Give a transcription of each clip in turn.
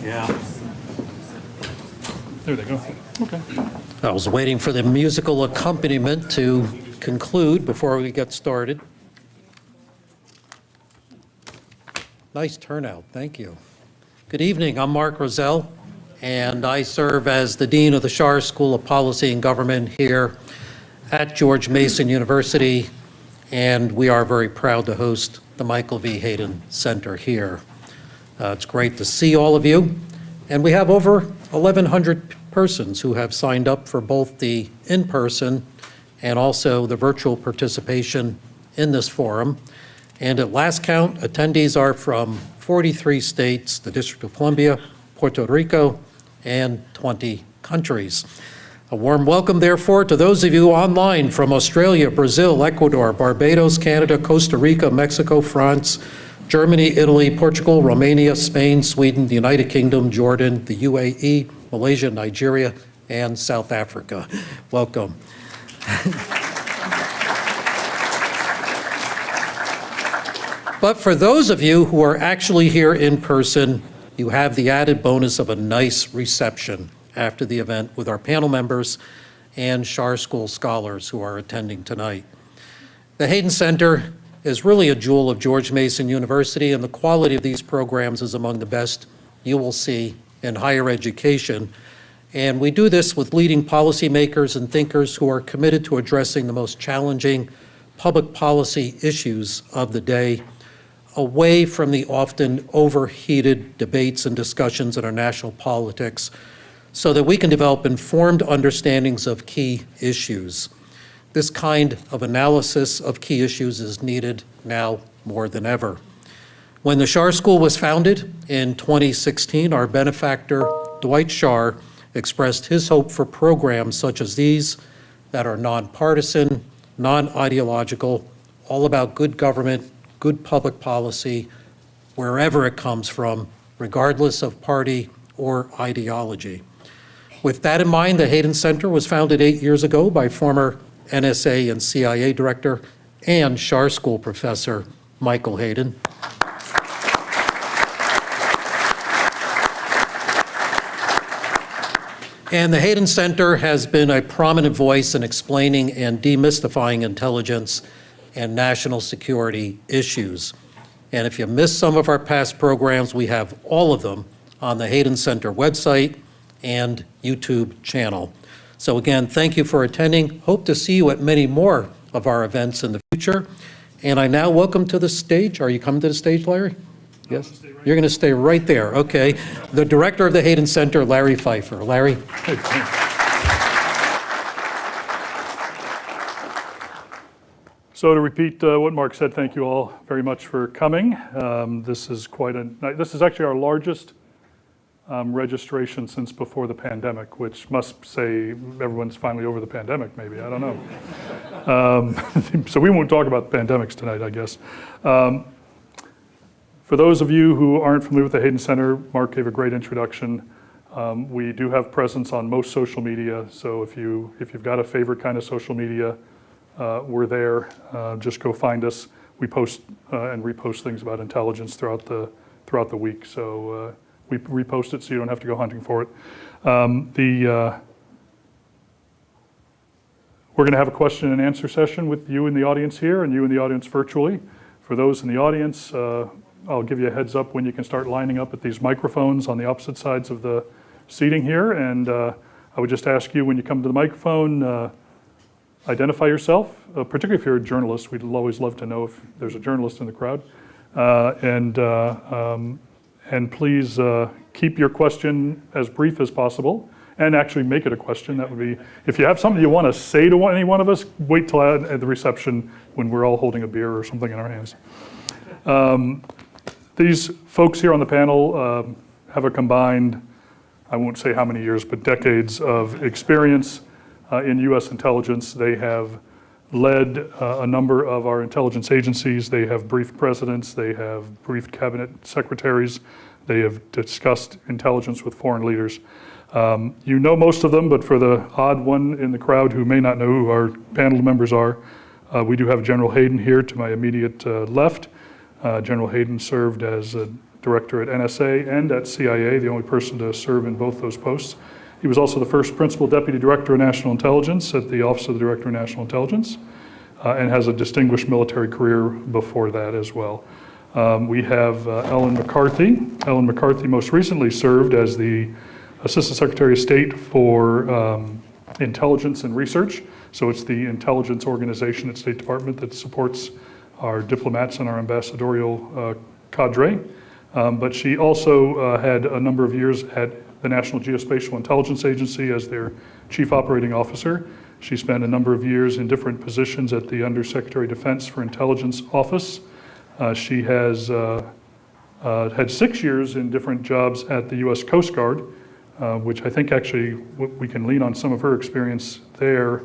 Yeah. There they go. Okay. I was waiting for the musical accompaniment to conclude before we get started. Nice turnout, thank you. Good evening, I'm Mark Rozelle, and I serve as the Dean of the Schar School of Policy and Government here at George Mason University, and we are very proud to host the Michael V. Hayden Center here. It's great to see all of you, and we have over 1,100 persons who have signed up for both the in-person and also the virtual participation in this forum. And at last count, attendees are from 43 states, the District of Columbia, Puerto Rico, and 20 countries. A warm welcome, therefore, to those of you online from Australia, Brazil, Ecuador, Barbados, Canada, Costa Rica, Mexico, France, Germany, Italy, Portugal, Romania, Spain, Sweden, the United Kingdom, Jordan, the UAE, Malaysia, Nigeria, and South Africa. Welcome. But for those of you who are actually here in person, you have the added bonus of a nice reception after the event with our panel members and Schar School scholars who are attending tonight. The Hayden Center is really a jewel of George Mason University, and the quality of these programs is among the best you will see in higher education. And we do this with leading policymakers and thinkers who are committed to addressing the most challenging public policy issues of the day, away from the often overheated debates and discussions in our national politics, so that we can develop informed understandings of key issues. This kind of analysis of key issues is needed now more than ever. When the Schar School was founded in 2016, our benefactor, Dwight Schar, expressed his hope for programs such as these that are nonpartisan, non-ideological, all about good government, good public policy, wherever it comes from, regardless of party or ideology. With that in mind, the Hayden Center was founded 8 years ago by former NSA and CIA Director and Schar School Professor Michael Hayden. And the Hayden Center has been a prominent voice in explaining and demystifying intelligence and national security issues. And if you missed some of our past programs, we have all of them on the Hayden Center website and YouTube channel. So again, thank you for attending. Hope to see you at many more of our events in the future. And I now welcome to the stage, are you coming to the stage, Larry? Yes? You're going to stay right there, okay. The director of the Hayden Center, Larry Pfeiffer. Larry? So to repeat what Mark said, thank you all very much for coming. This is actually our largest registration since before the pandemic, which must say everyone's finally over the pandemic, maybe, I don't know. So we won't talk about the pandemics tonight, I guess. For those of you who aren't familiar with the Hayden Center, Mark gave a great introduction. We do have presence on most social media, so if you've got a favorite kind of social media, we're there. Just go find us. We post and repost things about intelligence throughout the week. So we repost it so you don't have to go hunting for it. We're going to have a question and answer session with you in the audience here and you in the audience virtually. For those in the audience, I'll give you a heads up when you can start lining up at these microphones on the opposite sides of the seating here. And I would just ask you when you come to the microphone, identify yourself, particularly if you're a journalist. We'd always love to know if there's a journalist in the crowd. And please keep your question as brief as possible and actually make it a question. That would be, if you have something you want to say to any one of us, wait till at the reception when we're all holding a beer or something in our hands. These folks here on the panel have a combined, I won't say how many years, but decades of experience in U.S. intelligence. They have led a number of our intelligence agencies. They have briefed presidents. They have briefed cabinet secretaries. They have discussed intelligence with foreign leaders. You know most of them, but for the odd one in the crowd who may not know who our panel members are, we do have General Hayden here to my immediate left. General Hayden served as director at NSA and at CIA, the only person to serve in both those posts. He was also the first principal deputy director of national intelligence at the Office of the Director of National Intelligence, and has a distinguished military career before that as well. We have Ellen McCarthy. Ellen McCarthy most recently served as the Assistant Secretary of State for Intelligence and Research. So it's the intelligence organization at State Department that supports our diplomats and our ambassadorial cadre. But she also had a number of years at the National Geospatial Intelligence Agency as their chief operating officer. She spent a number of years in different positions at the Undersecretary of Defense for Intelligence Office. She has had 6 years in different jobs at the U.S. Coast Guard, which I think actually we can lean on some of her experience there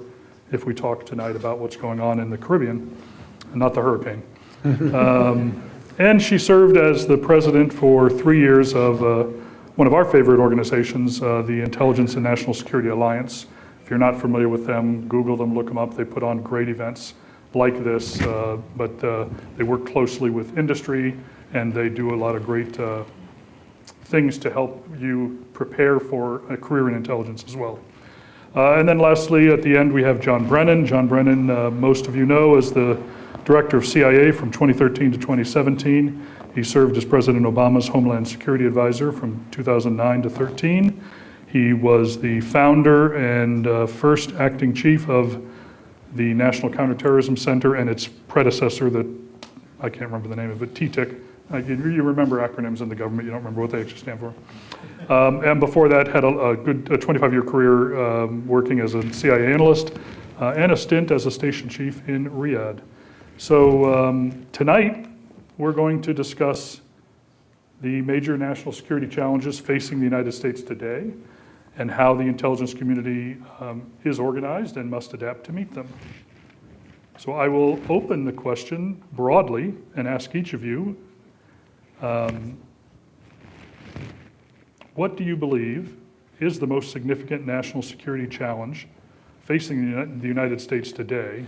if we talk tonight about what's going on in the Caribbean, not the hurricane. And she served as the president for 3 years of one of our favorite organizations, the Intelligence and National Security Alliance. If you're not familiar with them, Google them, look them up. They put on great events like this, but they work closely with industry, and they do a lot of great things to help you prepare for a career in intelligence as well. And then lastly, at the end, we have John Brennan. John Brennan, most of you know, is the director of CIA from 2013 to 2017. He served as President Obama's Homeland Security Advisor from 2009 to 13. He was the founder and first acting chief of the National Counterterrorism Center and its predecessor that, I can't remember the name of it, TTIC. You remember acronyms in the government, you don't remember what they actually stand for. And before that, had a good 25-year career working as a CIA analyst and a stint as a station chief in Riyadh. So tonight, we're going to discuss the major national security challenges facing the United States today and how the intelligence community is organized and must adapt to meet them. So I will open the question broadly and ask each of you, what do you believe is the most significant national security challenge facing the United States today?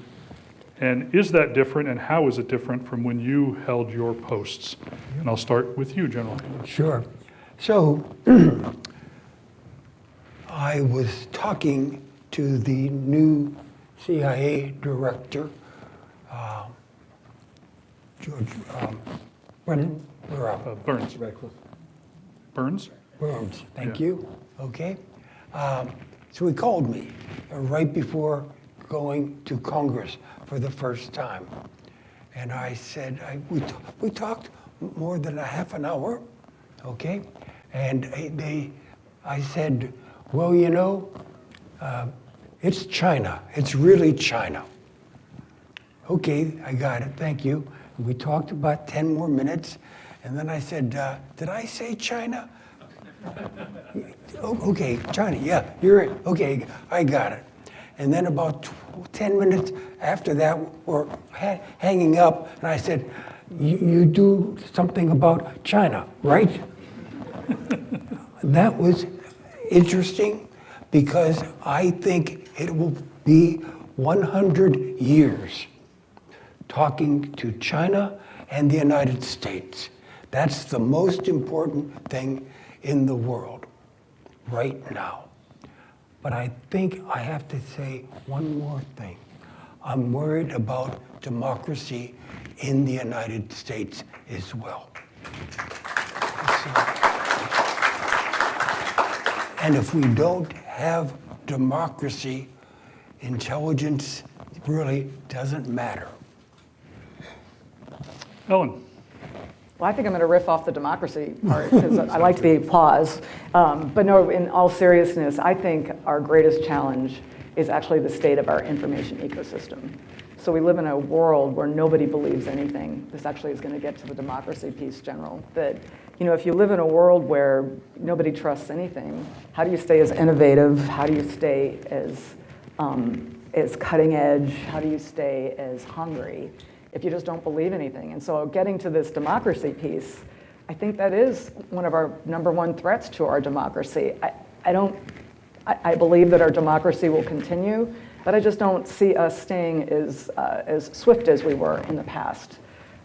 And is that different, and how is it different from when you held your posts? And I'll start with you, General. Sure. So I was talking to the new CIA director, George Brennan. Burns. Burns? Burns, thank Yeah. you. Okay. So he called me right before going to Congress for the first time. And I said, we talked more than a half an hour, okay? And I said, well, you know, it's China. It's really China. Okay, I got it, thank you. We talked about 10 more minutes, and then I said, did I say China? Okay, China, yeah, you're it. Okay, I got it. And then about 10 minutes after that, we're hanging up, and I said, you do something about China, right? That was interesting because I think it will be 100 years talking to China and the United States. That's the most important thing in the world right now. But I think I have to say one more thing. I'm worried about democracy in the United States as well. And if we don't have democracy, intelligence really doesn't matter. Ellen. Well, I think I'm going to riff off the democracy part because I like the applause. But no, in all seriousness, I think our greatest challenge is actually the state of our information ecosystem. So we live in a world where nobody believes anything. This actually is going to get to the democracy piece, General, that if you live in a world where nobody trusts anything, how do you stay as innovative? How do you stay as cutting edge? How do you stay as hungry if you just don't believe anything? And so getting to this democracy piece, I think that is one of our number one threats to our democracy. I believe that our democracy will continue, but I just don't see us staying as swift as we were in the past.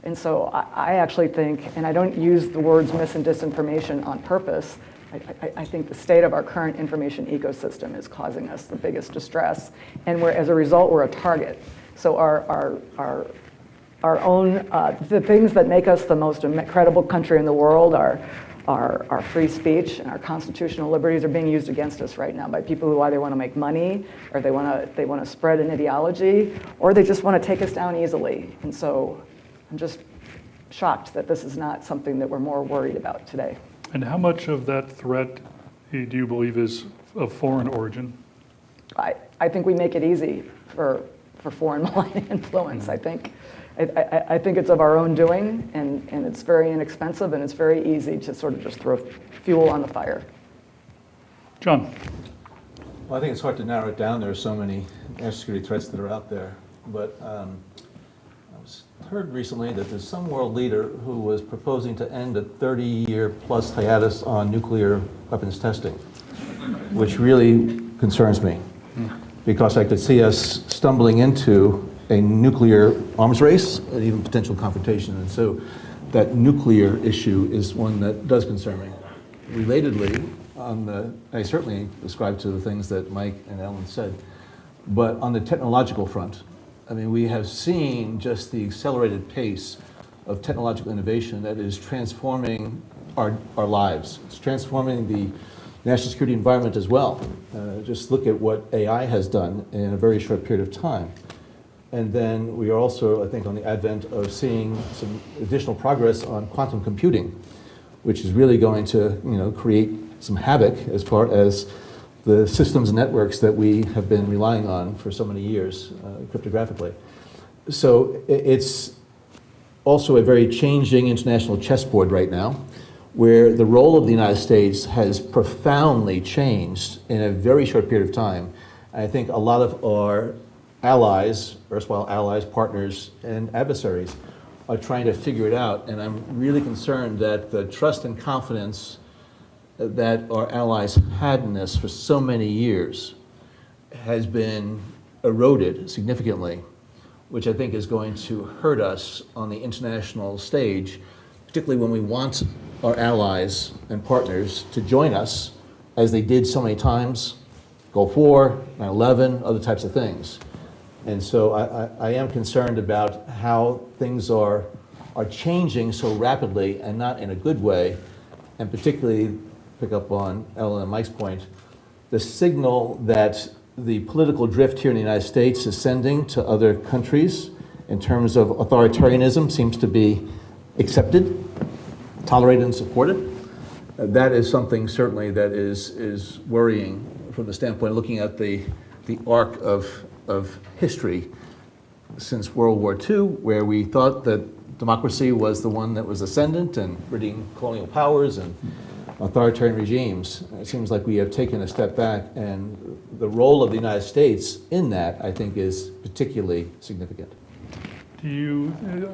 And so I actually think, and I don't use the words mis and disinformation on purpose, I think the state of our current information ecosystem is causing us the biggest distress, and as a result, we're a target. So our own, the things that make us the most credible country in the world, our free speech and our constitutional liberties are being used against us right now by people who either want to make money, or they want to spread an ideology, or they just want to take us down easily. And so I'm just shocked that this is not something that we're more worried about today. And how much of that threat do you believe is of foreign origin? I think we make it easy for foreign malign influence. I think it's of our own doing, and it's very inexpensive, and it's very easy to sort of just throw fuel on the fire. John? Well, I think it's hard to narrow it down. There are so many national security threats that are out there. But I heard recently that there's some world leader who was proposing to end a 30-year-plus hiatus on nuclear weapons testing, which really concerns me, because I could see us stumbling into a nuclear arms race and even potential confrontation. And so that nuclear issue is one that does concern me. Relatedly, I certainly ascribe to the things that Mike and Ellen said, but on the technological front, I mean, we have seen just the accelerated pace of technological innovation that is transforming our lives. It's transforming the national security environment as well. Just look at what AI has done in a very short period of time. And then we are also, I think, on the advent of seeing some additional progress on quantum computing, which is really going to, create some havoc as far as the systems and networks that we have been relying on for so many years, cryptographically. So it's also a very changing international chessboard right now, where the role of the United States has profoundly changed in a very short period of time. I think a lot of our allies, erstwhile allies, partners, and adversaries are trying to figure it out, and I'm really concerned that the trust and confidence that our allies had in us for so many years has been eroded significantly, which I think is going to hurt us on the international stage, particularly when we want our allies and partners to join us, as they did so many times, Gulf War, 9/11, other types of things. And so I am concerned about how things are changing so rapidly and not in a good way, and particularly pick up on Ellen and Mike's point, the signal that the political drift here in the United States is sending to other countries in terms of authoritarianism seems to be accepted, tolerated, and supported. That is something certainly that is worrying from the standpoint of looking at the arc of history since World War II, where we thought that democracy was the one that was ascendant and ridding colonial powers and authoritarian regimes. It seems like we have taken a step back, and the role of the United States in that, I think, is particularly significant.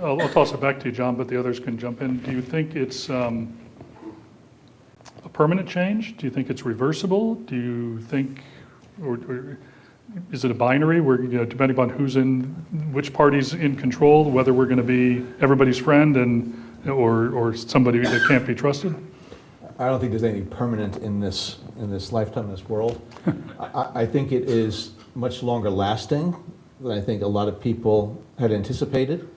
I'll toss it back to you, John, but the others can jump in. Do you think it's a permanent change? Do you think it's reversible? Do you think, or is it a binary where, depending upon who's in, which party's in control, whether we're going to be everybody's friend or somebody that can't be trusted? I don't think there's anything permanent in this lifetime, in this world. I think it is much longer lasting than I think a lot of people had anticipated.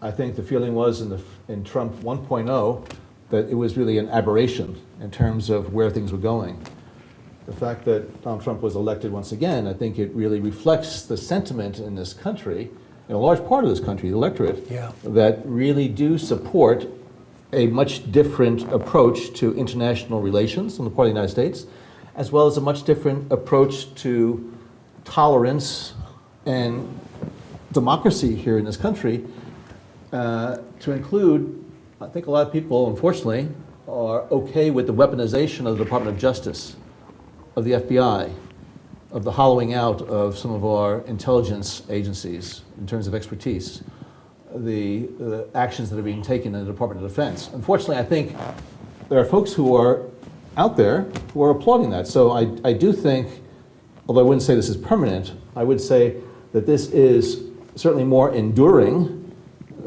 I think the feeling was in Trump 1.0 that it was really an aberration in terms of where things were going. The fact that Donald Trump was elected once again, I think it really reflects the sentiment in this country, in a large part of this country, the electorate, that really do support a much different approach to international relations on the part of the United States, as well as a much different approach to tolerance and democracy here in this country, to include, I think a lot of people, unfortunately, are okay with the weaponization of the Department of Justice, of the FBI, of the hollowing out of some of our intelligence agencies in terms of expertise, the actions that are being taken in the Department of Defense. Unfortunately, I think there are folks who are out there who are applauding that. So I do think, although I wouldn't say this is permanent, I would say that this is certainly more enduring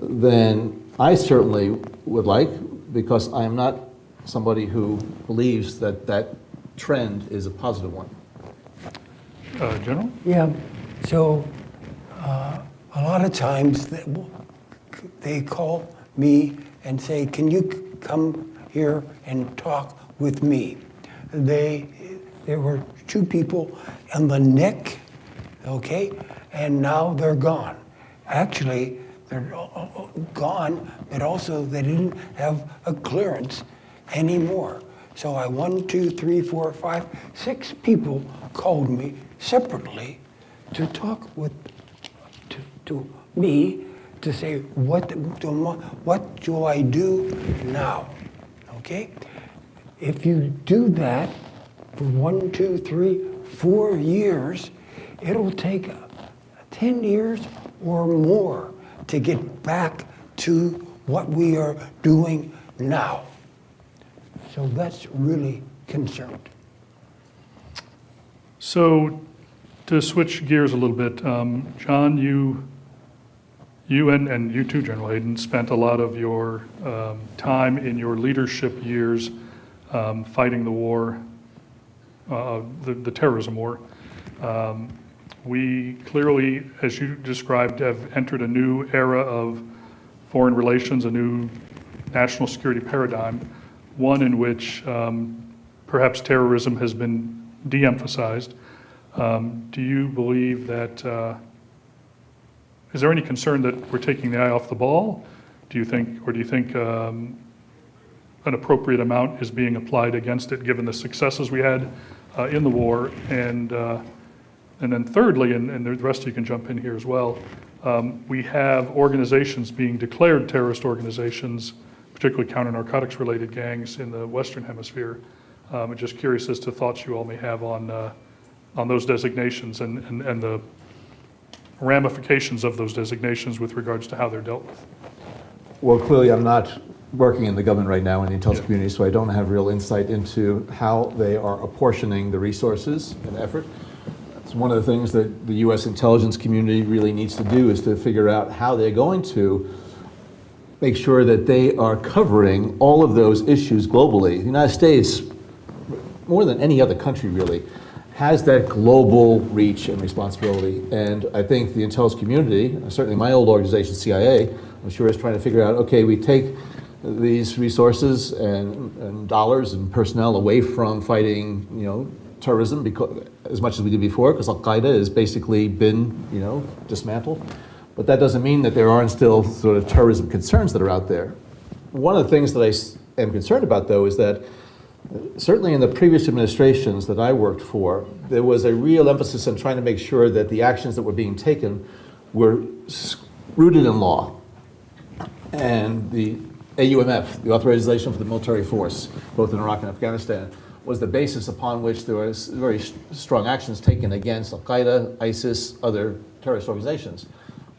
than I certainly would like, because I am not somebody who believes that that trend is a positive one. General? Yeah, so a lot of times they call me and say, can you come here and talk with me? There were 2 people on the neck, okay, and now they're gone. Actually, they're gone, but also they didn't have a clearance anymore. So 1, 2, 3, 4, 5, 6 people called me separately to talk to me to say, what do I do now? Okay? If you do that for 1, 2, 3, 4 years, it'll take 10 years or more to get back to what we are doing now. So that's really concerned. So to switch gears a little bit, John, you and you too, General Hayden, spent a lot of your time in your leadership years fighting the war, the terrorism war. We clearly, as you described, have entered a new era of foreign relations, a new national security paradigm, one in which perhaps terrorism has been de-emphasized. Do you believe that, is there any concern that we're taking the eye off the ball? Do you think an appropriate amount is being applied against it, given the successes we had in the war? And then thirdly, and the rest of you can jump in here as well, we have organizations being declared terrorist organizations, particularly counter-narcotics related gangs in the Western Hemisphere. I'm just curious as to thoughts you all may have on those designations and the ramifications of those designations with regards to how they're dealt with. Well, clearly, I'm not working in the government right now in the intelligence community, so I don't have real insight into how they are apportioning the resources and effort. It's one of the things that the U.S. intelligence community really needs to do, is to figure out how they're going to make sure that they are covering all of those issues globally. The United States, more than any other country really, has that global reach and responsibility. And I think the intelligence community, certainly my old organization, CIA, I'm sure is trying to figure out, okay, we take these resources and dollars and personnel away from fighting, terrorism, because as much as we did before, because Al-Qaeda has basically been, dismantled. But that doesn't mean that there aren't still sort of terrorism concerns that are out there. One of the things that I am concerned about, though, is that certainly in the previous administrations that I worked for, there was a real emphasis on trying to make sure that the actions that were being taken were rooted in law. And the AUMF, the Authorization for the Military Force, both in Iraq and Afghanistan, was the basis upon which there was very strong actions taken against Al-Qaeda, ISIS, other terrorist organizations.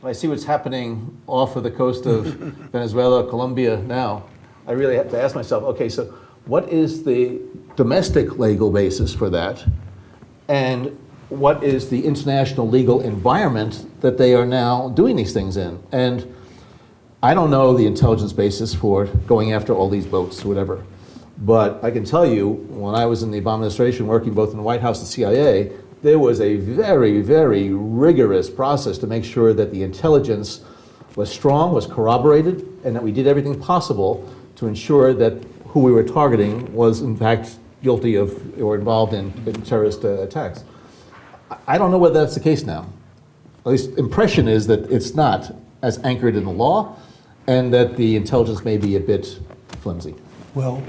When I see what's happening off of the coast of Venezuela, Colombia now, I really have to ask myself, okay, so what is the domestic legal basis for that? And what is the international legal environment that they are now doing these things in? And I don't know the intelligence basis for going after all these boats or whatever. But I can tell you, when I was in the Obama administration working both in the White House and CIA, there was a very, very rigorous process to make sure that the intelligence was strong, was corroborated, and that we did everything possible to ensure that who we were targeting was in fact guilty of or involved in terrorist attacks. I don't know whether that's the case now. At least impression is that it's not as anchored in the law, and that the intelligence may be a bit flimsy. Well,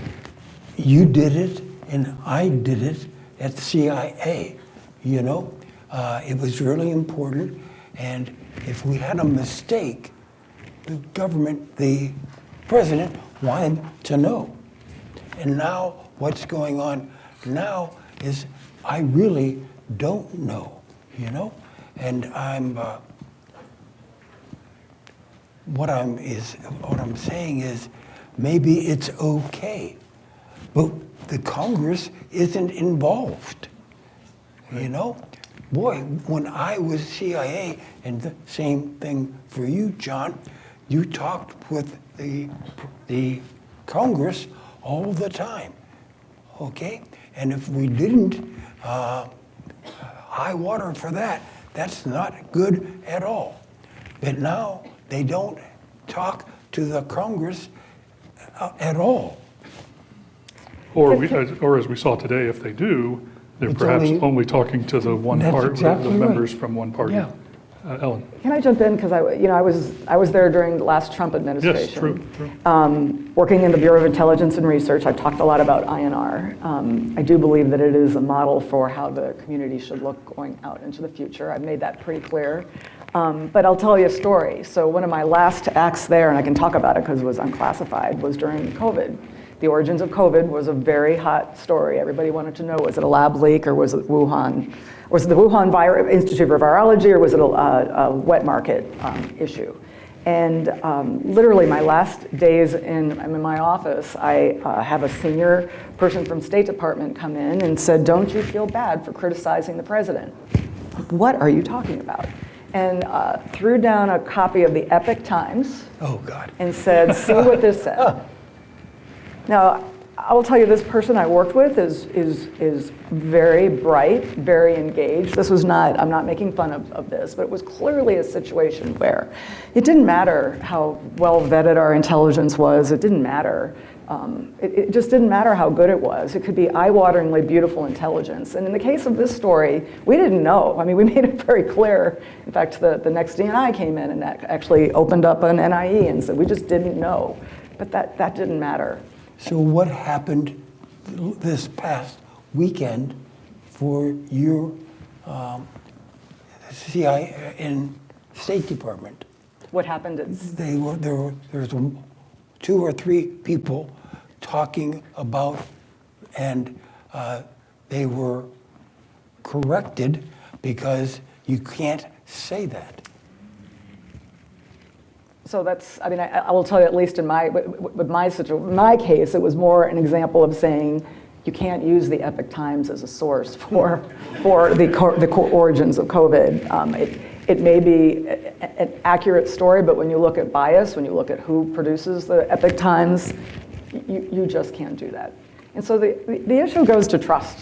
you did it and I did it at CIA, It was really important, and if we had a mistake, the government, the president wanted to know. And now what's going on now is I really don't know, And what I'm saying is maybe it's okay, but the Congress isn't involved, Boy, when I was CIA, and the same thing for you, John, you talked with the Congress all the time, okay? And if we didn't, high water for that, that's not good at all. But now they don't talk to the Congress at all. Or as we saw today, if they do, they're It's perhaps only- only talking to the one That's part, exactly the right. members from one party. Yeah. Ellen? Can I jump in? Because I was there during the last Trump administration. Yes, true. Working in the Bureau of Intelligence and Research, I talked a lot about INR. I do believe that it is a model for how the community should look going out into the future. I've made that pretty clear. But I'll tell you a story. So one of my last acts there, and I can talk about it because it was unclassified, was during COVID. The origins of COVID was a very hot story. Everybody wanted to know, was it a lab leak or was it Wuhan? Was it the Wuhan Institute for Virology or was it a wet market issue? And literally my last days I'm in my office, I have a senior person from State Department come in and said, "Don't you feel bad for criticizing the president?" What are you talking about? And threw down a copy of the Epoch Times Oh, God. and said, "See what this said." Now, I will tell you, this person I worked with is very bright, very engaged. This was not, I'm not making fun of this, but it was clearly a situation where it didn't matter how well vetted our intelligence was. It didn't matter. It just didn't matter how good it was. It could be eye-wateringly beautiful intelligence. And in the case of this story, we didn't know. I mean, we made it very clear. In fact, the next DNI came in and that actually opened up an NIE and said, we just didn't know. But that didn't matter. So what happened this past weekend for your CIA in State Department? What happened is, There's 2 or 3 people talking about, and they were corrected because you can't say that. so that's, I mean, I will tell you, at least in my case, it was more an example of saying you can't use the Epoch Times as a source for the origins of COVID. It may be an accurate story, but when you look at bias, when you look at who produces the Epoch Times, you just can't do that. And so the issue goes to trust.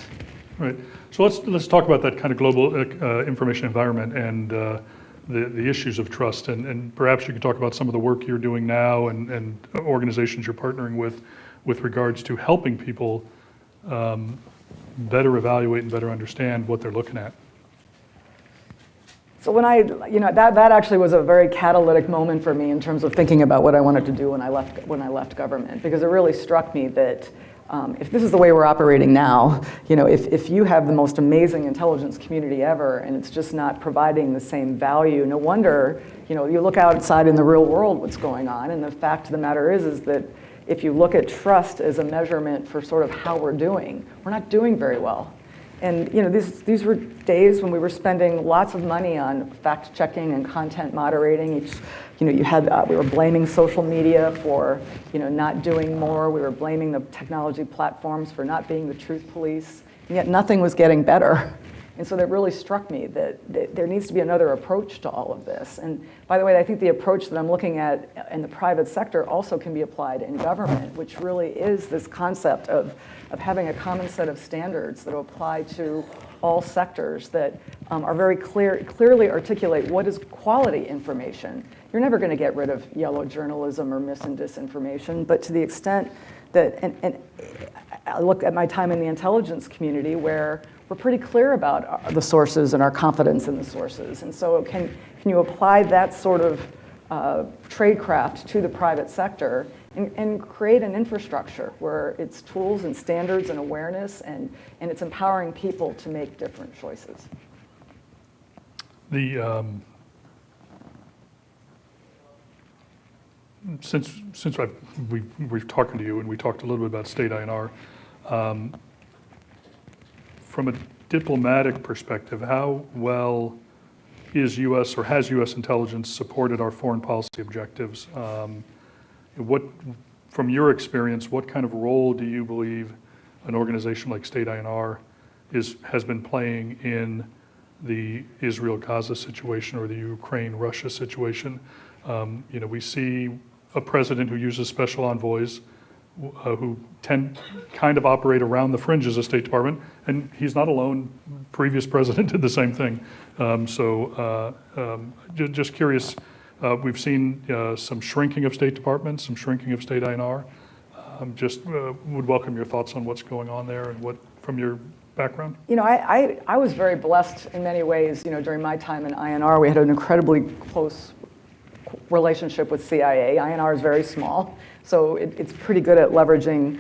Right. So let's talk about that kind of global information environment and the issues of trust. And perhaps you could talk about some of the work you're doing now and organizations you're partnering with regards to helping people better evaluate and better understand what they're looking at. So when that actually was a very catalytic moment for me in terms of thinking about what I wanted to do when I left government, because it really struck me that if this is the way we're operating now, if you have the most amazing intelligence community ever and it's just not providing the same value, no wonder, you look outside in the real world what's going on, and the fact of the matter is that if you look at trust as a measurement for sort of how we're doing, we're not doing very well. And these were days when we were spending lots of money on fact checking and content moderating. We were blaming social media for not doing more. We were blaming the technology platforms for not being the truth police, and yet nothing was getting better. And so that really struck me that there needs to be another approach to all of this. And by the way, I think the approach that I'm looking at in the private sector also can be applied in government, which really is this concept of having a common set of standards that apply to all sectors that are very clearly articulate what is quality information. You're never going to get rid of yellow journalism or mis and disinformation, but to the extent that, and I look at my time in the intelligence community where we're pretty clear about the sources and our confidence in the sources. And so can you apply that sort of tradecraft to the private sector and create an infrastructure where it's tools and standards and awareness and it's empowering people to make different choices? Since we've talked to you and we talked a little bit about state INR, from a diplomatic perspective, how well is U.S. or has U.S. intelligence supported our foreign policy objectives? From your experience, what kind of role do you believe an organization like State INR has been playing in the Israel-Gaza situation or the Ukraine-Russia situation. We see a president who uses special envoys who kind of operate around the fringes of State Department, and he's not alone. Previous president did the same thing. Just curious, we've seen some shrinking of State Department, some shrinking of State INR. Just would welcome your thoughts on what's going on there and what, from your background. I was very blessed in many ways. During my time in INR, we had an incredibly close relationship with CIA. INR is very small, so it's pretty good at leveraging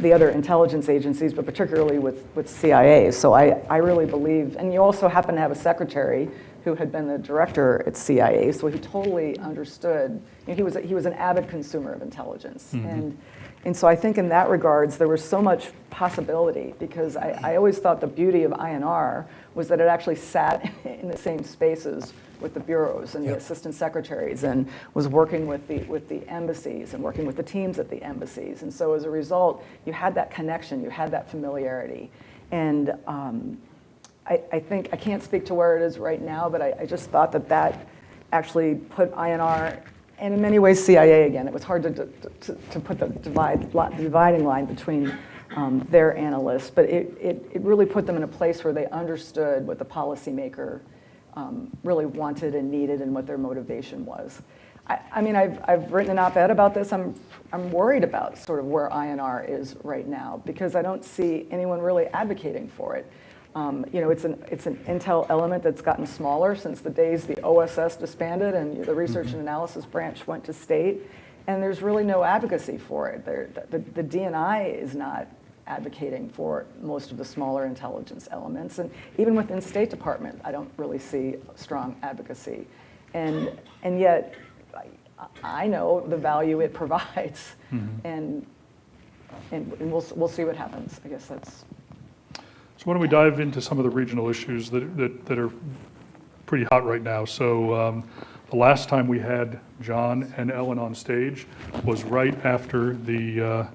the other intelligence agencies, but particularly with CIA. So I really believe, and you also happen to have a secretary who had been the director at CIA, so he totally understood. He was an avid consumer of intelligence, and so I think in that regards there was so much possibility, because I always thought the beauty of INR was that it actually sat in the same spaces with the bureaus and the assistant secretaries, and was working with the embassies and working with the teams at the embassies. And so as a result, you had that connection, you had that familiarity. And I think, I can't speak to where it is right now, but I just thought that actually put INR, and in many ways CIA again, it was hard to put the dividing line between their analysts, but it really put them in a place where they understood what the policymaker really wanted and needed and what their motivation was. I've written an op-ed about this. I'm worried about sort of where INR is right now, because I don't see anyone really advocating for it. It's an intel element that's gotten smaller since the days the OSS disbanded and the Research and Analysis Branch went to state, and there's really no advocacy for it. The DNI is not advocating for most of the smaller intelligence elements, and even within State Department, I don't really see strong advocacy, and yet I know the value it provides, and we'll see what happens. I guess that's. So why don't we dive into some of the regional issues that are pretty hot right now. So the last time we had John and Ellen on stage was right after the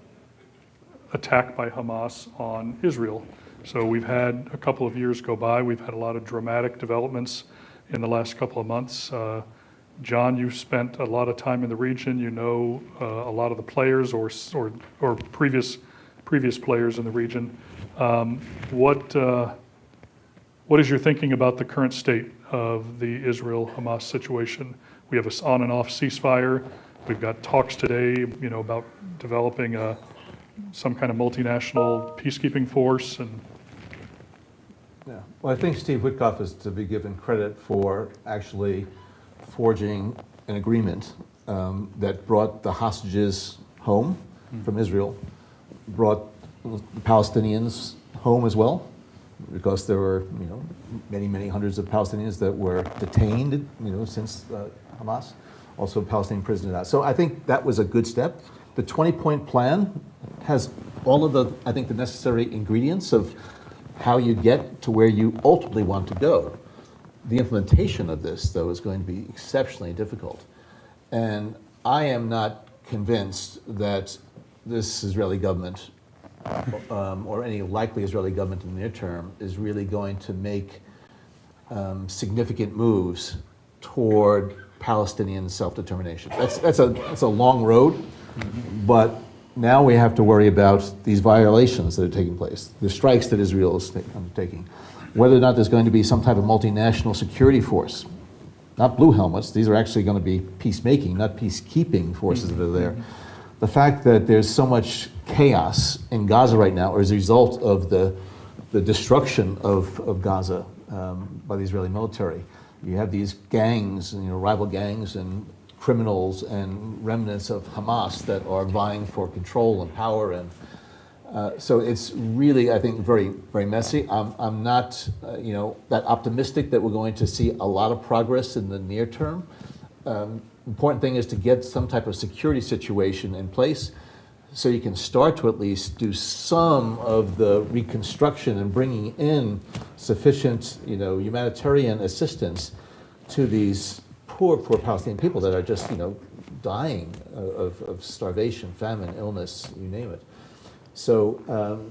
attack by Hamas on Israel. So we've had a couple of years go by. We've had a lot of dramatic developments in the last couple of months. John, you've spent a lot of time in the region. You know a lot of the players or previous players in the region. What is your thinking about the current state of the Israel-Hamas situation? We have an on and off ceasefire. We've got talks today, about developing some kind of multinational peacekeeping force. And Yeah. Well, I think Steve Witkoff is to be given credit for actually forging an agreement that brought the hostages home from Israel, brought the Palestinians home as well, because there were, many hundreds of Palestinians that were detained, since Hamas, also Palestinian prisoners. So I think that was a good step. The 20-point plan has all of the necessary ingredients of how you get to where you ultimately want to go. The implementation of this, though, is going to be exceptionally difficult. And I am not convinced that this Israeli government or any likely Israeli government in the near term is really going to make significant moves toward Palestinian self-determination. That's a long road, but now we have to worry about these violations that are taking place, the strikes that Israel is undertaking, whether or not there's going to be some type of multinational security force. Not blue helmets, these are actually going to be peacemaking, not peacekeeping forces that are there. The fact that there's so much chaos in Gaza right now as a result of the destruction of Gaza by the Israeli military. You have these gangs, rival gangs and criminals and remnants of Hamas that are vying for control and power, and so it's really, I think, very, very messy. I'm not, that optimistic that we're going to see a lot of progress in the near term. Important thing is to get some type of security situation in place so you can start to at least do some of the reconstruction and bringing in sufficient, humanitarian assistance to these poor Palestinian people that are just, dying of starvation, famine, illness, you name it. So,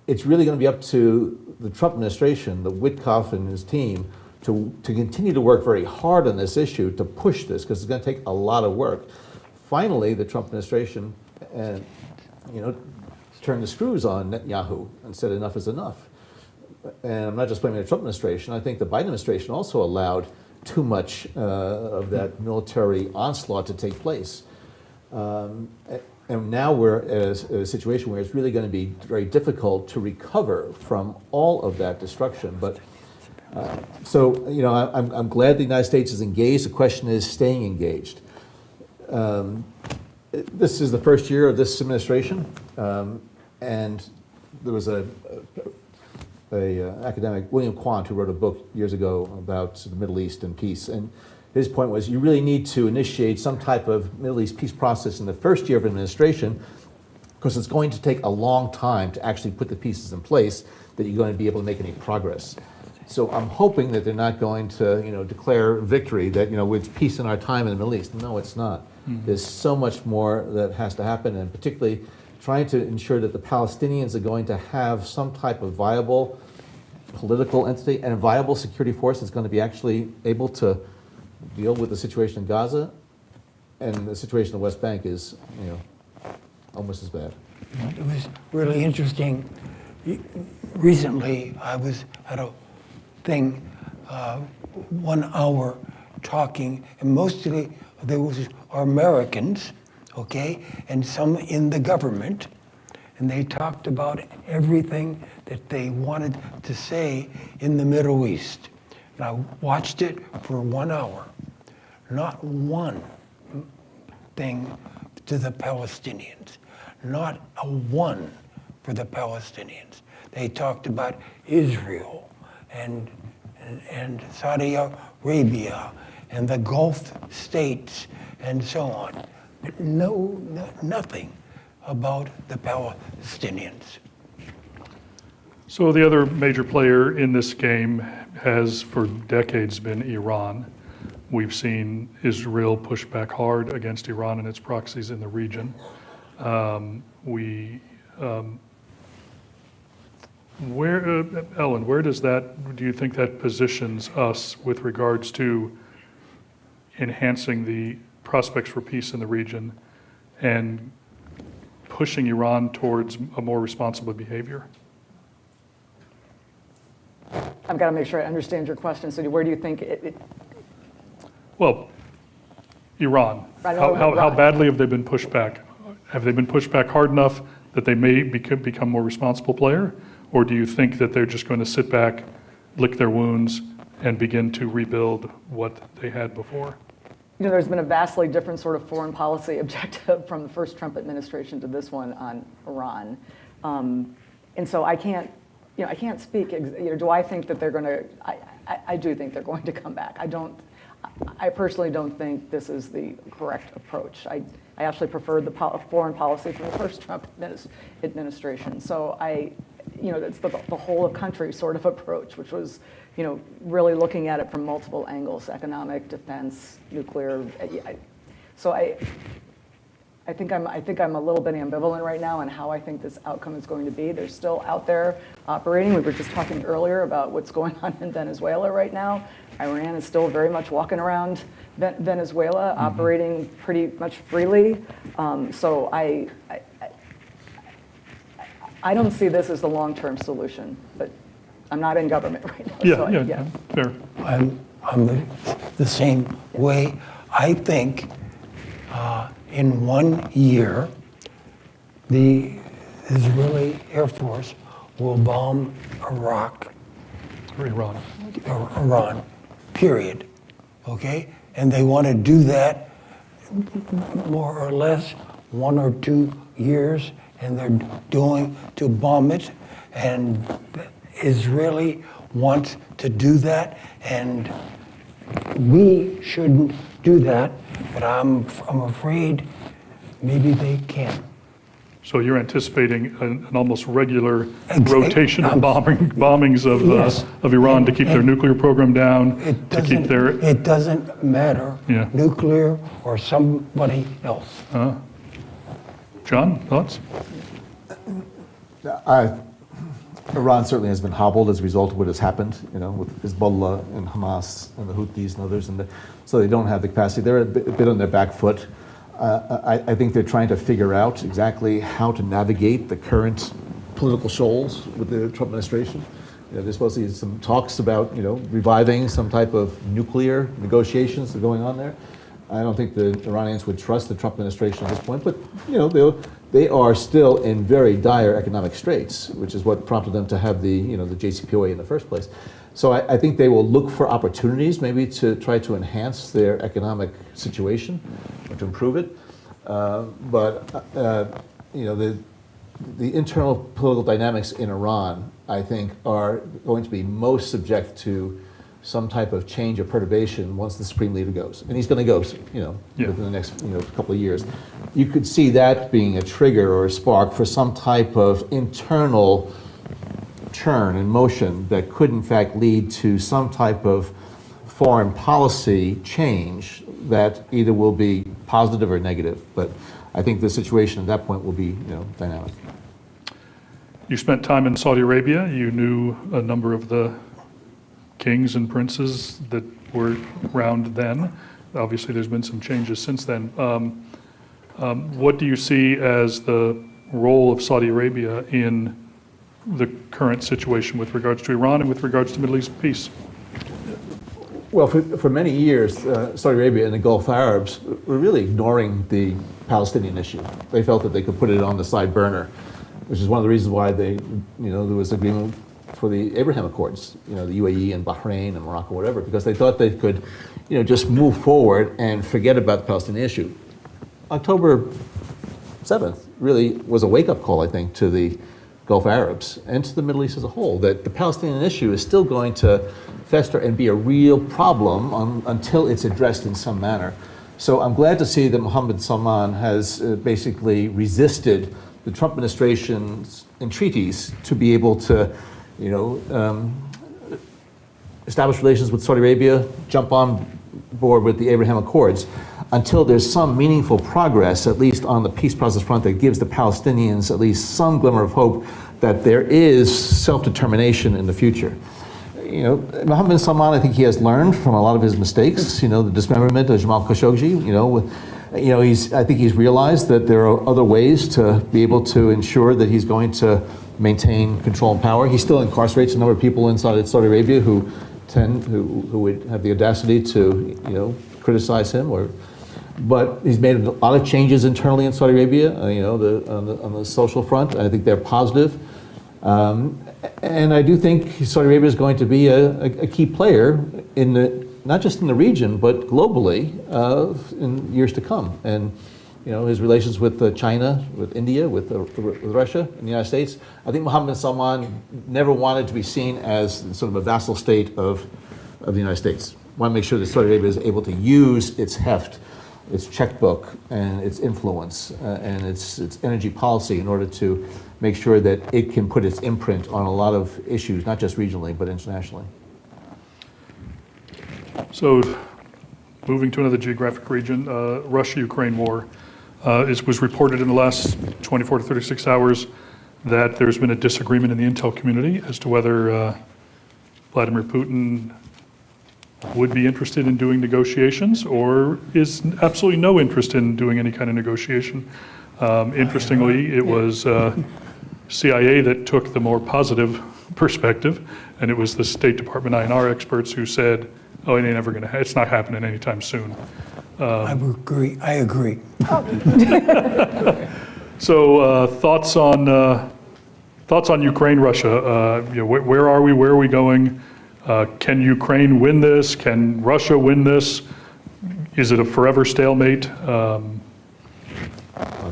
it's really going to be up to the Trump administration, the Witkoff and his team, to continue to work very hard on this issue, to push this, because it's going to take a lot of work. Finally, the Trump administration, turned the screws on Netanyahu and said enough is enough. And I'm not just blaming the Trump administration. I think the Biden administration also allowed too much of that military onslaught to take place. And now we're at a situation where it's really going to be very difficult to recover from all of that destruction. But I'm glad the United States is engaged. The question is staying engaged. This is the first year of this administration, and there was a academic, William Quandt, who wrote a book years ago about the Middle East and peace. And his point was you really need to initiate some type of Middle East peace process in the first year of administration, because it's going to take a long time to actually put the pieces in place that you're going to be able to make any progress. So I'm hoping that they're not going to, declare victory, that, it's peace in our time in the Middle East. No, it's not. There's so much more that has to happen, and particularly trying to ensure that the Palestinians are going to have some type of viable political entity and a viable security force that's going to be actually able to deal with the situation in Gaza, and the situation in the West Bank is, almost as bad. It was really interesting. Recently, I was at a thing, 1 hour talking, and mostly there are Americans, okay, and some in the government, and they talked about everything that they wanted to say in the Middle East. And I watched it for 1 hour. Not one thing to the Palestinians. Not a one for the Palestinians. They talked about Israel and Saudi Arabia and the Gulf states and so on. But nothing about the Palestinians. So the other major player in this game has for decades been Iran. We've seen Israel push back hard against Iran and its proxies in the region. Ellen, do you think that positions us with regards to enhancing the prospects for peace in the region and pushing Iran towards a more responsible behavior? I've got to make sure I understand your question. So where do you think Well, Iran. I know How Iran. badly have they been pushed back? Have they been pushed back hard enough that they may become a more responsible player? Or do you think that they're just going to sit back, lick their wounds, and begin to rebuild what they had before? There's been a vastly different sort of foreign policy objective from the first Trump administration to this one on Iran. And so I can't speak, do I think that they're going to, I do think they're going to come back. I personally don't think this is the correct approach. I actually preferred the foreign policy from the first Trump administration. So it's the whole of country sort of approach, which was, really looking at it from multiple angles: economic, defense, nuclear. So I think I'm a little bit ambivalent right now on how I think this outcome is going to be. They're still out there operating. We were just talking earlier about what's going on in Venezuela right now. Iran is still very much walking around Venezuela, operating pretty much freely. So I don't see this as the long-term solution, but I'm not in government right now. So Fair. I'm the same way. I think in 1 year, the Israeli Air Force will bomb Iraq, Or Iran. or Iran, period. Okay? And they want to do that more or less 1 or 2 years, and they're going to bomb it. And Israeli wants to do that, and we shouldn't do that, but I'm afraid maybe they can. So you're anticipating an almost regular Ex- rotation of bombings Yes. of Iran to keep their And- nuclear program down, It to keep doesn't, their... it doesn't matter, Yeah. nuclear or somebody else. John, thoughts? Iran certainly has been hobbled as a result of what has happened, with Hezbollah and Hamas and the Houthis and others, so they don't have the capacity. They're a bit on their back foot. I think they're trying to figure out exactly how to navigate the current political shoals with the Trump administration. There's supposed to be some talks about, reviving some type of nuclear negotiations that are going on there. I don't think the Iranians would trust the Trump administration at this point, but they are still in very dire economic straits, which is what prompted them to have the JCPOA in the first place. So I think they will look for opportunities maybe to try to enhance their economic situation or to improve it. The internal political dynamics in Iran, I think, are going to be most subject to some type of change or perturbation once the supreme leader goes, and he's going to go, within the next, couple of years. You could see that being a trigger or a spark for some type of internal churn and motion that could, in fact, lead to some type of foreign policy change that either will be positive or negative. But I think the situation at that point will be, dynamic. You spent time in Saudi Arabia. You knew a number of the kings and princes that were around then. Obviously, there's been some changes since then. What do you see as the role of Saudi Arabia in the current situation with regards to Iran and with regards to Middle East peace? Well, for many years, Saudi Arabia and the Gulf Arabs were really ignoring the Palestinian issue. They felt that they could put it on the side burner, which is one of the reasons why there was agreement for the Abraham Accords, the UAE and Bahrain and Morocco, whatever, because they thought they could, just move forward and forget about the Palestinian issue. October 7th really was a wake-up call, I think, to the Gulf Arabs and to the Middle East as a whole, that the Palestinian issue is still going to fester and be a real problem until it's addressed in some manner. So I'm glad to see that Mohammed Salman has basically resisted the Trump administration's entreaties to be able to establish relations with Saudi Arabia, jump on board with the Abraham Accords, until there's some meaningful progress, at least on the peace process front, that gives the Palestinians at least some glimmer of hope that there is self-determination in the future. Mohammed bin Salman, I think he has learned from a lot of his mistakes. The dismemberment of Jamal Khashoggi. I think he's realized that there are other ways to be able to ensure that he's going to maintain control and power. He still incarcerates a number of people inside Saudi Arabia who would have the audacity to criticize him. But he's made a lot of changes internally in Saudi Arabia. On the social front, I think they're positive. And I do think Saudi Arabia is going to be a key player not just in the region, but globally in years to come. And his relations with China, with India, with Russia, and the United States. I think Mohammed bin Salman never wanted to be seen as sort of a vassal state of the United States. Want to make sure that Saudi Arabia is able to use its heft, its checkbook, and its influence, and its energy policy in order to make sure that it can put its imprint on a lot of issues, not just regionally, but internationally. So, moving to another geographic region, Russia-Ukraine war. It was reported in the last 24 to 36 hours that there's been a disagreement in the intel community as to whether Vladimir Putin would be interested in doing negotiations or is absolutely no interest in doing any kind of negotiation. Interestingly, it was CIA that took the more positive perspective, and it was the State Department INR experts who said, "Oh, it ain't ever going to. It's not happening anytime soon." I agree. So, thoughts on Ukraine, Russia. Where are we? Where are we going? Can Ukraine win this? Can Russia win this? Is it a forever stalemate?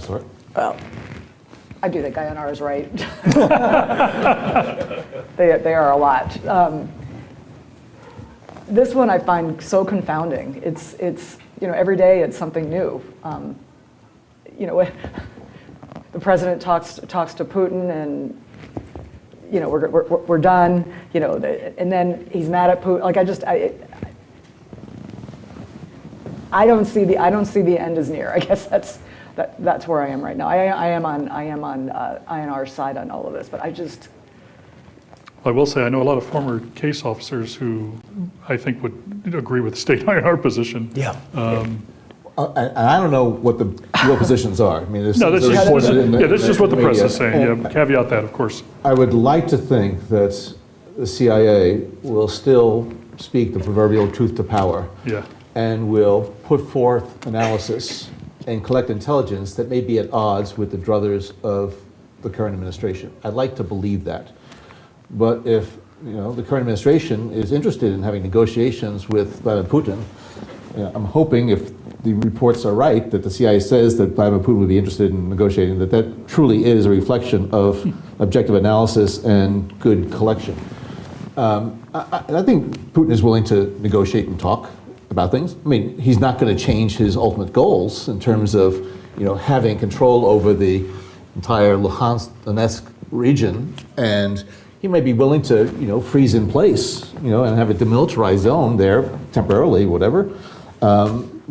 Sorry. Well, I do think INR is right. They are a lot. This one I find so confounding. It's every day it's something new. The president talks to Putin, and we're done. And then he's mad at Putin. Like I don't see the end is near. I guess that's where I am right now. I am on INR's side on all of this, but I will say, I know a lot of former case officers who I think would agree with the state INR position. Yeah. And I don't know what the real positions are. I mean, there's No, that's there's just, reported in the- yeah, that's just what the press media. is saying, yeah, caveat that, of course. I would like to think that the CIA will still speak the proverbial truth to power. Yeah. And will put forth analysis and collect intelligence that may be at odds with the druthers of the current administration. I'd like to believe that. But if the current administration is interested in having negotiations with Vladimir Putin, I'm hoping, if the reports are right, that the CIA says that Vladimir Putin would be interested in negotiating, that truly is a reflection of objective analysis and good collection. I think Putin is willing to negotiate and talk about things. I mean, he's not going to change his ultimate goals in terms of having control over the entire Luhansk, Donetsk region, and he may be willing to freeze in place and have a demilitarized zone there temporarily, whatever.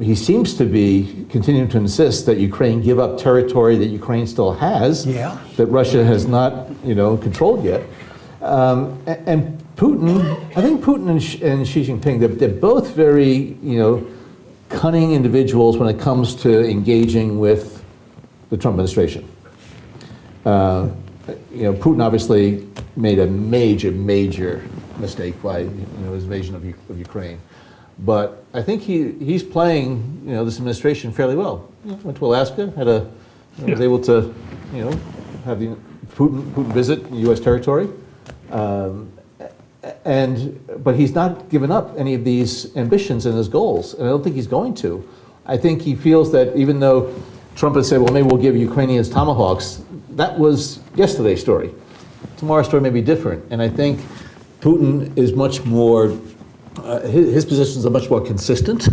He seems to be continuing to insist that Ukraine give up territory that Ukraine still has, Yeah. that Russia has not controlled yet. And Putin, I think Putin and Xi Jinping, they're both very cunning individuals when it comes to engaging with the Trump administration. Putin obviously made a major mistake by his invasion of Ukraine, but I think he's playing this administration fairly well. Went to Alaska, was able to have the Putin visit U.S. territory, but he's not given up any of these ambitions and his goals, and I don't think he's going to. I think he feels that even though Trump has said, well, maybe we'll give Ukrainians Tomahawks, that was yesterday's story. Tomorrow's story may be different, and I think Putin is much more, his positions are much more consistent,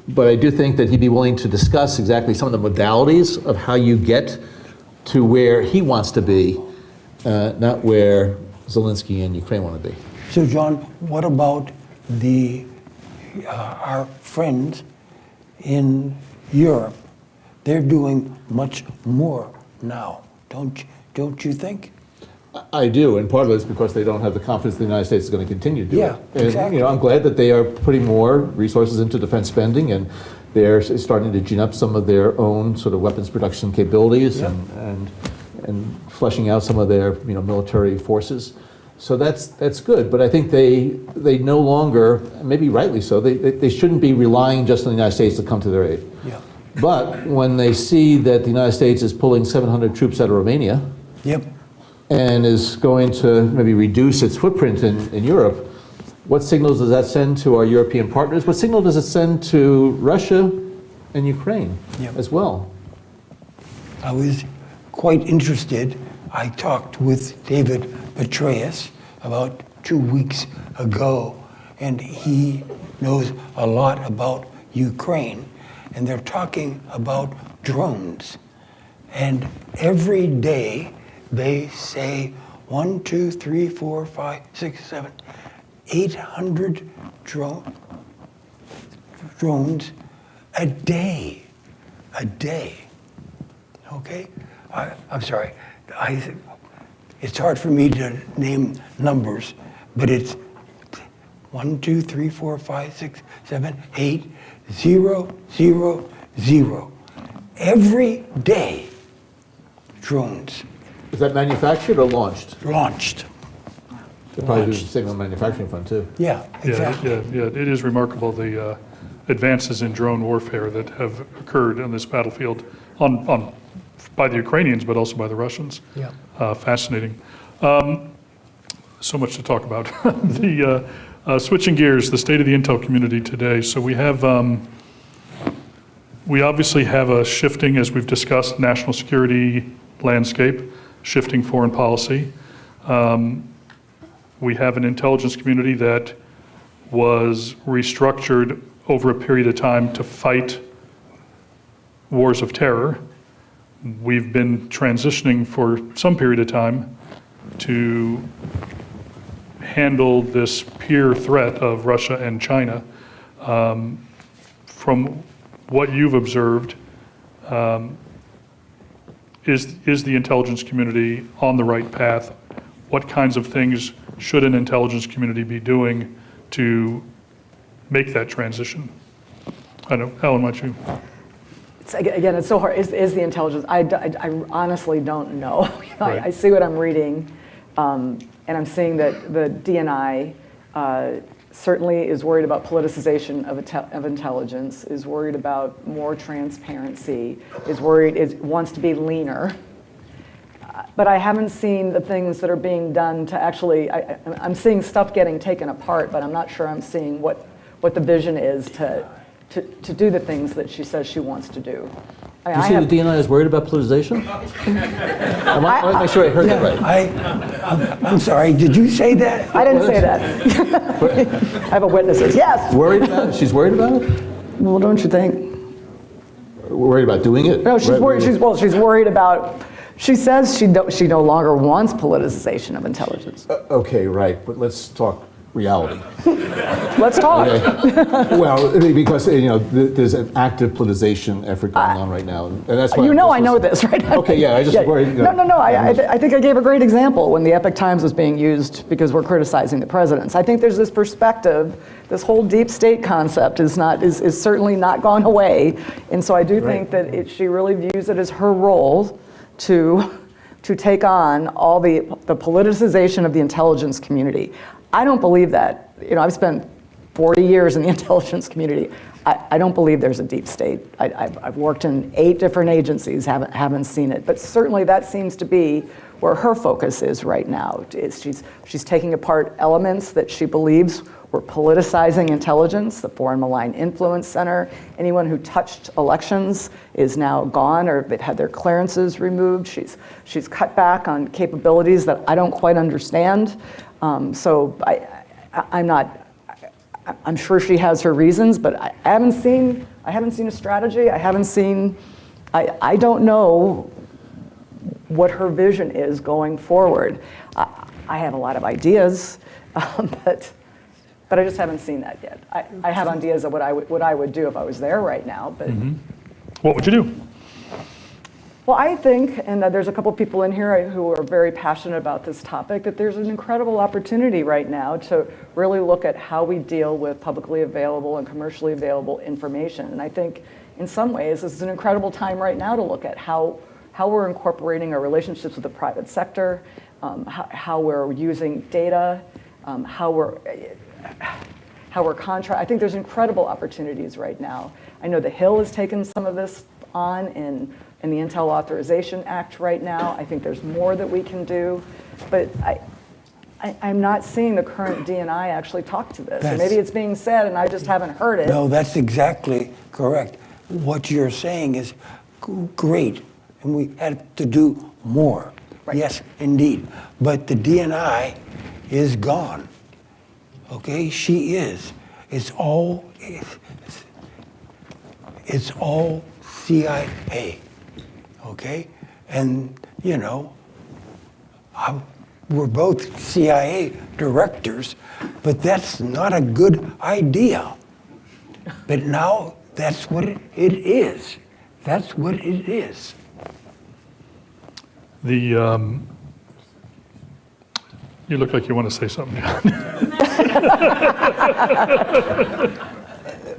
but I do think that he'd be willing to discuss exactly some of the modalities of how you get to where he wants to be, not where Zelensky and Ukraine want to be. So, John, what about our friends in Europe? They're doing much more now, don't you think? I do, and part of it is because they don't have the confidence the United States is going to continue to do Yeah, it. And exactly. I'm glad that they are putting more resources into defense spending, and they're starting to gin up some of their own sort of weapons production capabilities Yeah. and fleshing out some of their military forces. So that's good, but I think they no longer, maybe rightly so, they shouldn't be relying just on the United States to come to their aid. Yeah. But when they see that the United States is pulling 700 troops out of Romania, Yep. and is going to maybe reduce its footprint in Europe, what signals does that send to our European partners? What signal does it send to Russia and Ukraine Yep. as well? I was quite interested. I talked with David Petraeus about 2 weeks ago, and he knows a lot about Ukraine, and they're talking about drones. And every day they say 1, 2, 3, 4, 5, 6, 7, 800 drones a day. A day. Okay? I'm sorry. It's hard for me to name numbers, but it's 1, 2, 3, 4, 5, 6, 7, 8, 0, 0, 0. Every day, drones Is that manufactured or launched? launched. They probably do the Launched. same on manufacturing front too. Yeah, exactly. Yeah, it is remarkable, the advances in drone warfare that have occurred on this battlefield by the Ukrainians, but also by the Russians. Yeah. Fascinating. So much to talk about. Switching gears, the state of the intel community today. So we obviously have a shifting, as we've discussed, national security landscape, shifting foreign policy. We have an intelligence community that was restructured over a period of time to fight wars of terror. We've been transitioning for some period of time to handle this peer threat of Russia and China. From what you've observed, is the intelligence community on the right path? what kinds of things should an intelligence community be doing to make that transition? I don't know, Ellen, why don't you? Again, it's so hard. Is the intelligence? I honestly don't know. Right. I see what I'm reading, and I'm seeing that the DNI certainly is worried about politicization of intelligence, is worried about more transparency, wants to be leaner. But I haven't seen the things that are being done to actually. I'm seeing stuff getting taken apart, but I'm not sure I'm seeing what the vision is to do the things that she says she wants to do. You see the DNI is worried about politicization? Am I sure I heard that right? I'm sorry, did you say that? I didn't say that. I have a witnesses. Yes. Worried about it? She's worried about it? Well, don't you think? Worried about doing it? No, she's worried. She's worried about. She says she no longer wants politicization of intelligence. Okay, right, but let's talk reality. Let's talk. Okay. Well, because there's an active politicization effort going on right now, and that's why I know this, right? Okay, yeah, I just worried. No. I think I gave a great example when the Epoch Times was being used because we're criticizing the presidents. I think there's this perspective. This whole deep state concept is certainly not gone away, and so I do think that she really views it as her role to take on all the politicization of the intelligence community. I don't believe that. I've spent 40 years in the intelligence community. I don't believe there's a deep state. I've worked in 8 different agencies, haven't seen it. But certainly that seems to be where her focus is right now. She's taking apart elements that she believes were politicizing intelligence, the Foreign Malign Influence Center. Anyone who touched elections is now gone or they've had their clearances removed. She's cut back on capabilities that I don't quite understand. So I'm sure she has her reasons, but I haven't seen a strategy. I don't know what her vision is going forward. I have a lot of ideas, but I just haven't seen that yet. I have ideas of what I would do if I was there right now, but. What would you do? Well, I think, and there's a couple people in here who are very passionate about this topic, that there's an incredible opportunity right now to really look at how we deal with publicly available and commercially available information. And I think in some ways, this is an incredible time right now to look at how we're incorporating our relationships with the private sector, how we're using data, how we're I think there's incredible opportunities right now. I know the Hill has taken some of this on in the Intel Authorization Act right now. I think there's more that we can do, but I'm not seeing the current DNI actually talk to this. Or maybe it's being said and I just haven't heard it. No, that's exactly correct. What you're saying is great, and we have to do more. Right. Yes, indeed. But the DNI is gone. Okay, she is. It's all CIA. Okay, and we're both CIA directors, but that's not a good idea. But now that's what it is. That's what it is. You look like you want to say something.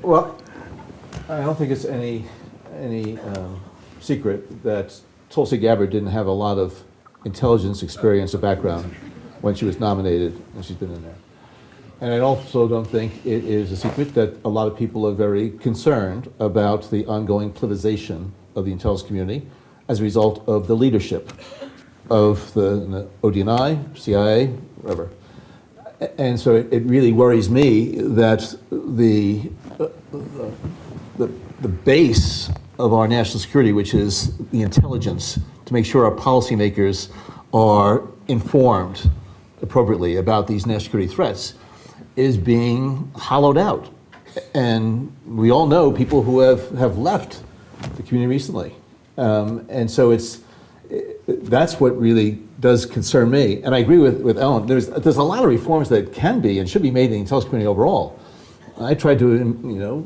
Well, I don't think it's any secret that Tulsi Gabbard didn't have a lot of intelligence experience or background when she was nominated, and she's been in there. And I also don't think it is a secret that a lot of people are very concerned about the ongoing politicization of the intelligence community as a result of the leadership of the ODNI, CIA, whatever. And so it really worries me that the base of our national security, which is the intelligence, to make sure our policymakers are informed appropriately about these national security threats, is being hollowed out. And we all know people who have left the community recently. And so that's what really does concern me. And I agree with Ellen. There's a lot of reforms that can be and should be made in the intelligence community overall. I tried to,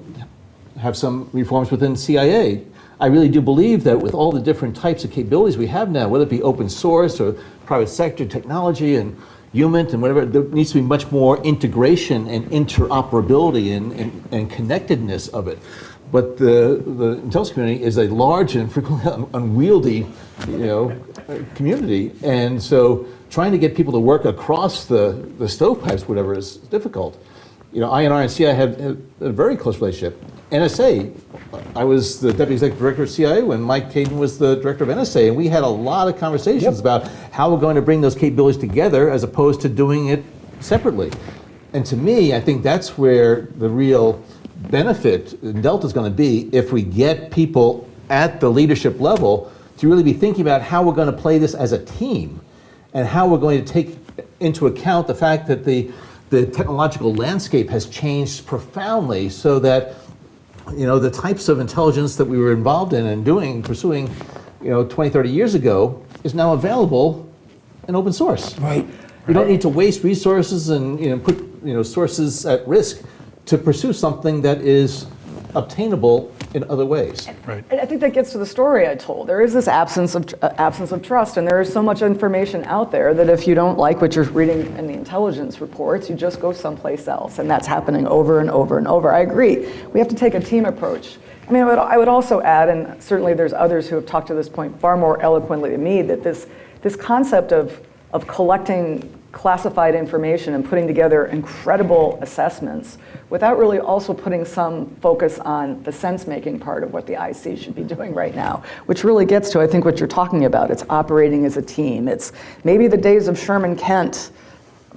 have some reforms within CIA. I really do believe that with all the different types of capabilities we have now, whether it be open source or private sector, technology, and human, and whatever. There needs to be much more integration and interoperability and connectedness of it. But the intelligence community is a large and frequently unwieldy, community, and so trying to get people to work across the stovepipes, whatever, is difficult. INR and CIA had a very close relationship. NSA, I was the Deputy Executive Director of CIA when Mike Caden was the Director of NSA, and we had a lot of conversations about how we're going to bring those capabilities together as opposed to doing it separately. And to me, I think that's where the real benefit in Delta is going to be, if we get people at the leadership level to really be thinking about how we're going to play this as a team and how we're going to take into account the fact that the technological landscape has changed profoundly, so that the types of intelligence that we were involved in and pursuing 20, 30 years ago is now available in open source. Right. You don't need to waste resources and put sources at risk to pursue something that is obtainable in other ways. Right. I think that gets to the story I told. There is this absence of trust, and there is so much information out there that if you don't like what you're reading in the intelligence reports, you just go someplace else, and that's happening over and over and over. I agree. We have to take a team approach. I mean, I would also add, and certainly there's others who have talked to this point far more eloquently than me, that this concept of collecting classified information and putting together incredible assessments without really also putting some focus on the sense-making part of what the IC should be doing right now, which really gets to, I think, what you're talking about. It's operating as a team. It's maybe the days of Sherman Kent,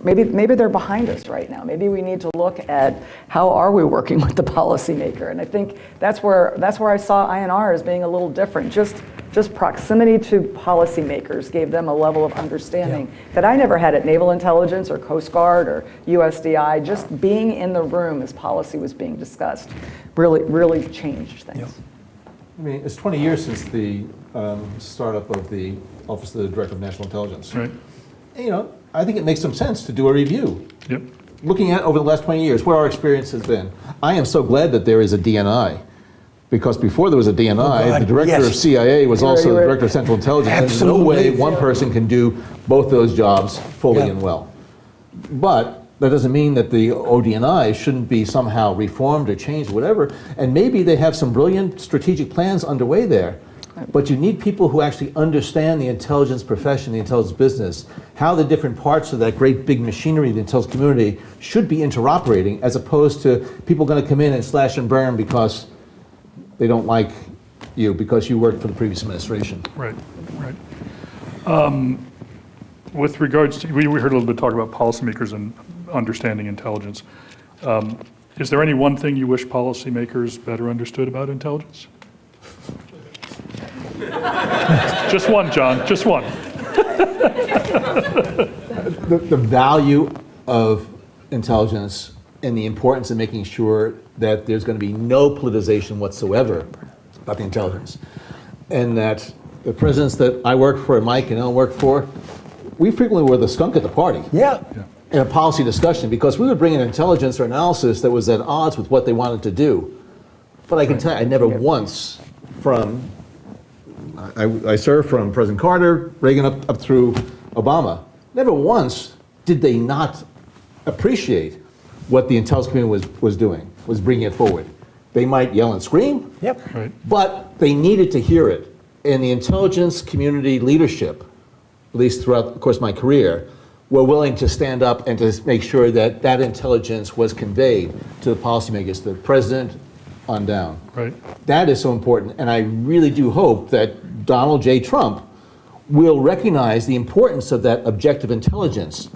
maybe they're behind us right now. Maybe we need to look at how are we working with the policymaker. And I think that's where I saw INR as being a little different. Just proximity to policymakers gave them a level of understanding that I never had at Naval Intelligence or Coast Guard or USDI. Just being in the room as policy was being discussed really changed things. I mean, it's 20 years since the startup of the Office of the Director of National Intelligence. Right. And, I think it makes some sense to do a review. Yep. Looking at over the last 20 years, where our experience has been. I am so glad that there is a DNI, because before there was a DNI, God, the director yes. of CIA was also you the were- director of Central Intelligence. And there's no Absolutely. way one person can do both those jobs fully Yeah. and well. But that doesn't mean that the ODNI shouldn't be somehow reformed or changed or whatever. And maybe they have some brilliant strategic plans underway there. But you need people who actually understand the intelligence profession, the intelligence business, how the different parts of that great big machinery, the intelligence community, should be interoperating, as opposed to people going to come in and slash and burn because they don't like you, because you worked for the previous administration. Right. With regards to, we heard a little bit talk about policymakers and understanding intelligence. Is there any one thing you wish policymakers better understood about intelligence? Just one, John, just one. The value of intelligence and the importance of making sure that there's going to be no politicization whatsoever about the intelligence. And that the presidents that I worked for, and Mike and Ellen worked for, we frequently were the skunk at the party. Yeah. In a policy discussion, because we would bring in intelligence or analysis that was at odds with what they wanted to do. But I can tell you, I never once I served from President Carter, Reagan up through Obama. Never once did they not appreciate what the intelligence community was doing, was bringing it forward. They might yell and scream, Yep. Right. but they needed to hear it. And the intelligence community leadership, at least throughout, of course, my career, were willing to stand up and to make sure that that intelligence was conveyed to the policymakers, the president on down. Right. That is so important, and I really do hope that Donald J. Trump will recognize the importance of that objective intelligence,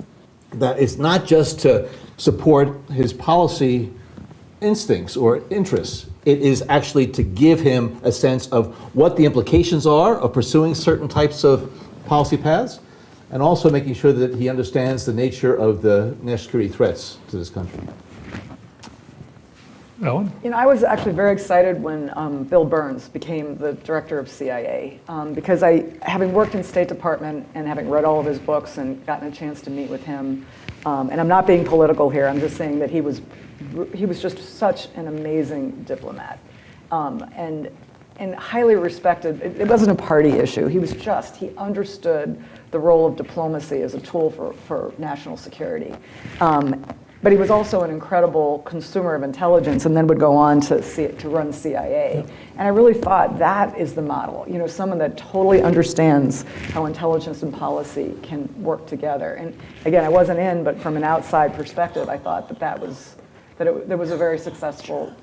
that it's not just to support his policy instincts or interests. It is actually to give him a sense of what the implications are of pursuing certain types of policy paths, and also making sure that he understands the nature of the national security threats to this country. Ellen? I was actually very excited when Bill Burns became the director of CIA, because having worked in State Department and having read all of his books and gotten a chance to meet with him, and I'm not being political here, I'm just saying that he was just such an amazing diplomat, and highly respected. It wasn't a party issue. He understood the role of diplomacy as a tool for national security. But he was also an incredible consumer of intelligence and then would go on to run CIA. And I really thought that is the model, someone that totally understands how intelligence and policy can work together. And again, I wasn't in, but from an outside perspective, I thought that it was a very successful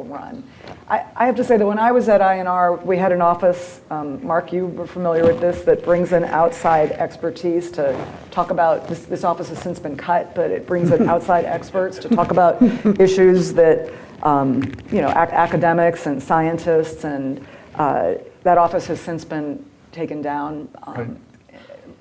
run. I have to say that when I was at INR, we had an office, Mark, you were familiar with this, that brings in outside expertise to talk about, this office has since been cut, but it brings in outside experts to talk about issues that, academics and scientists, and that office has since been taken down.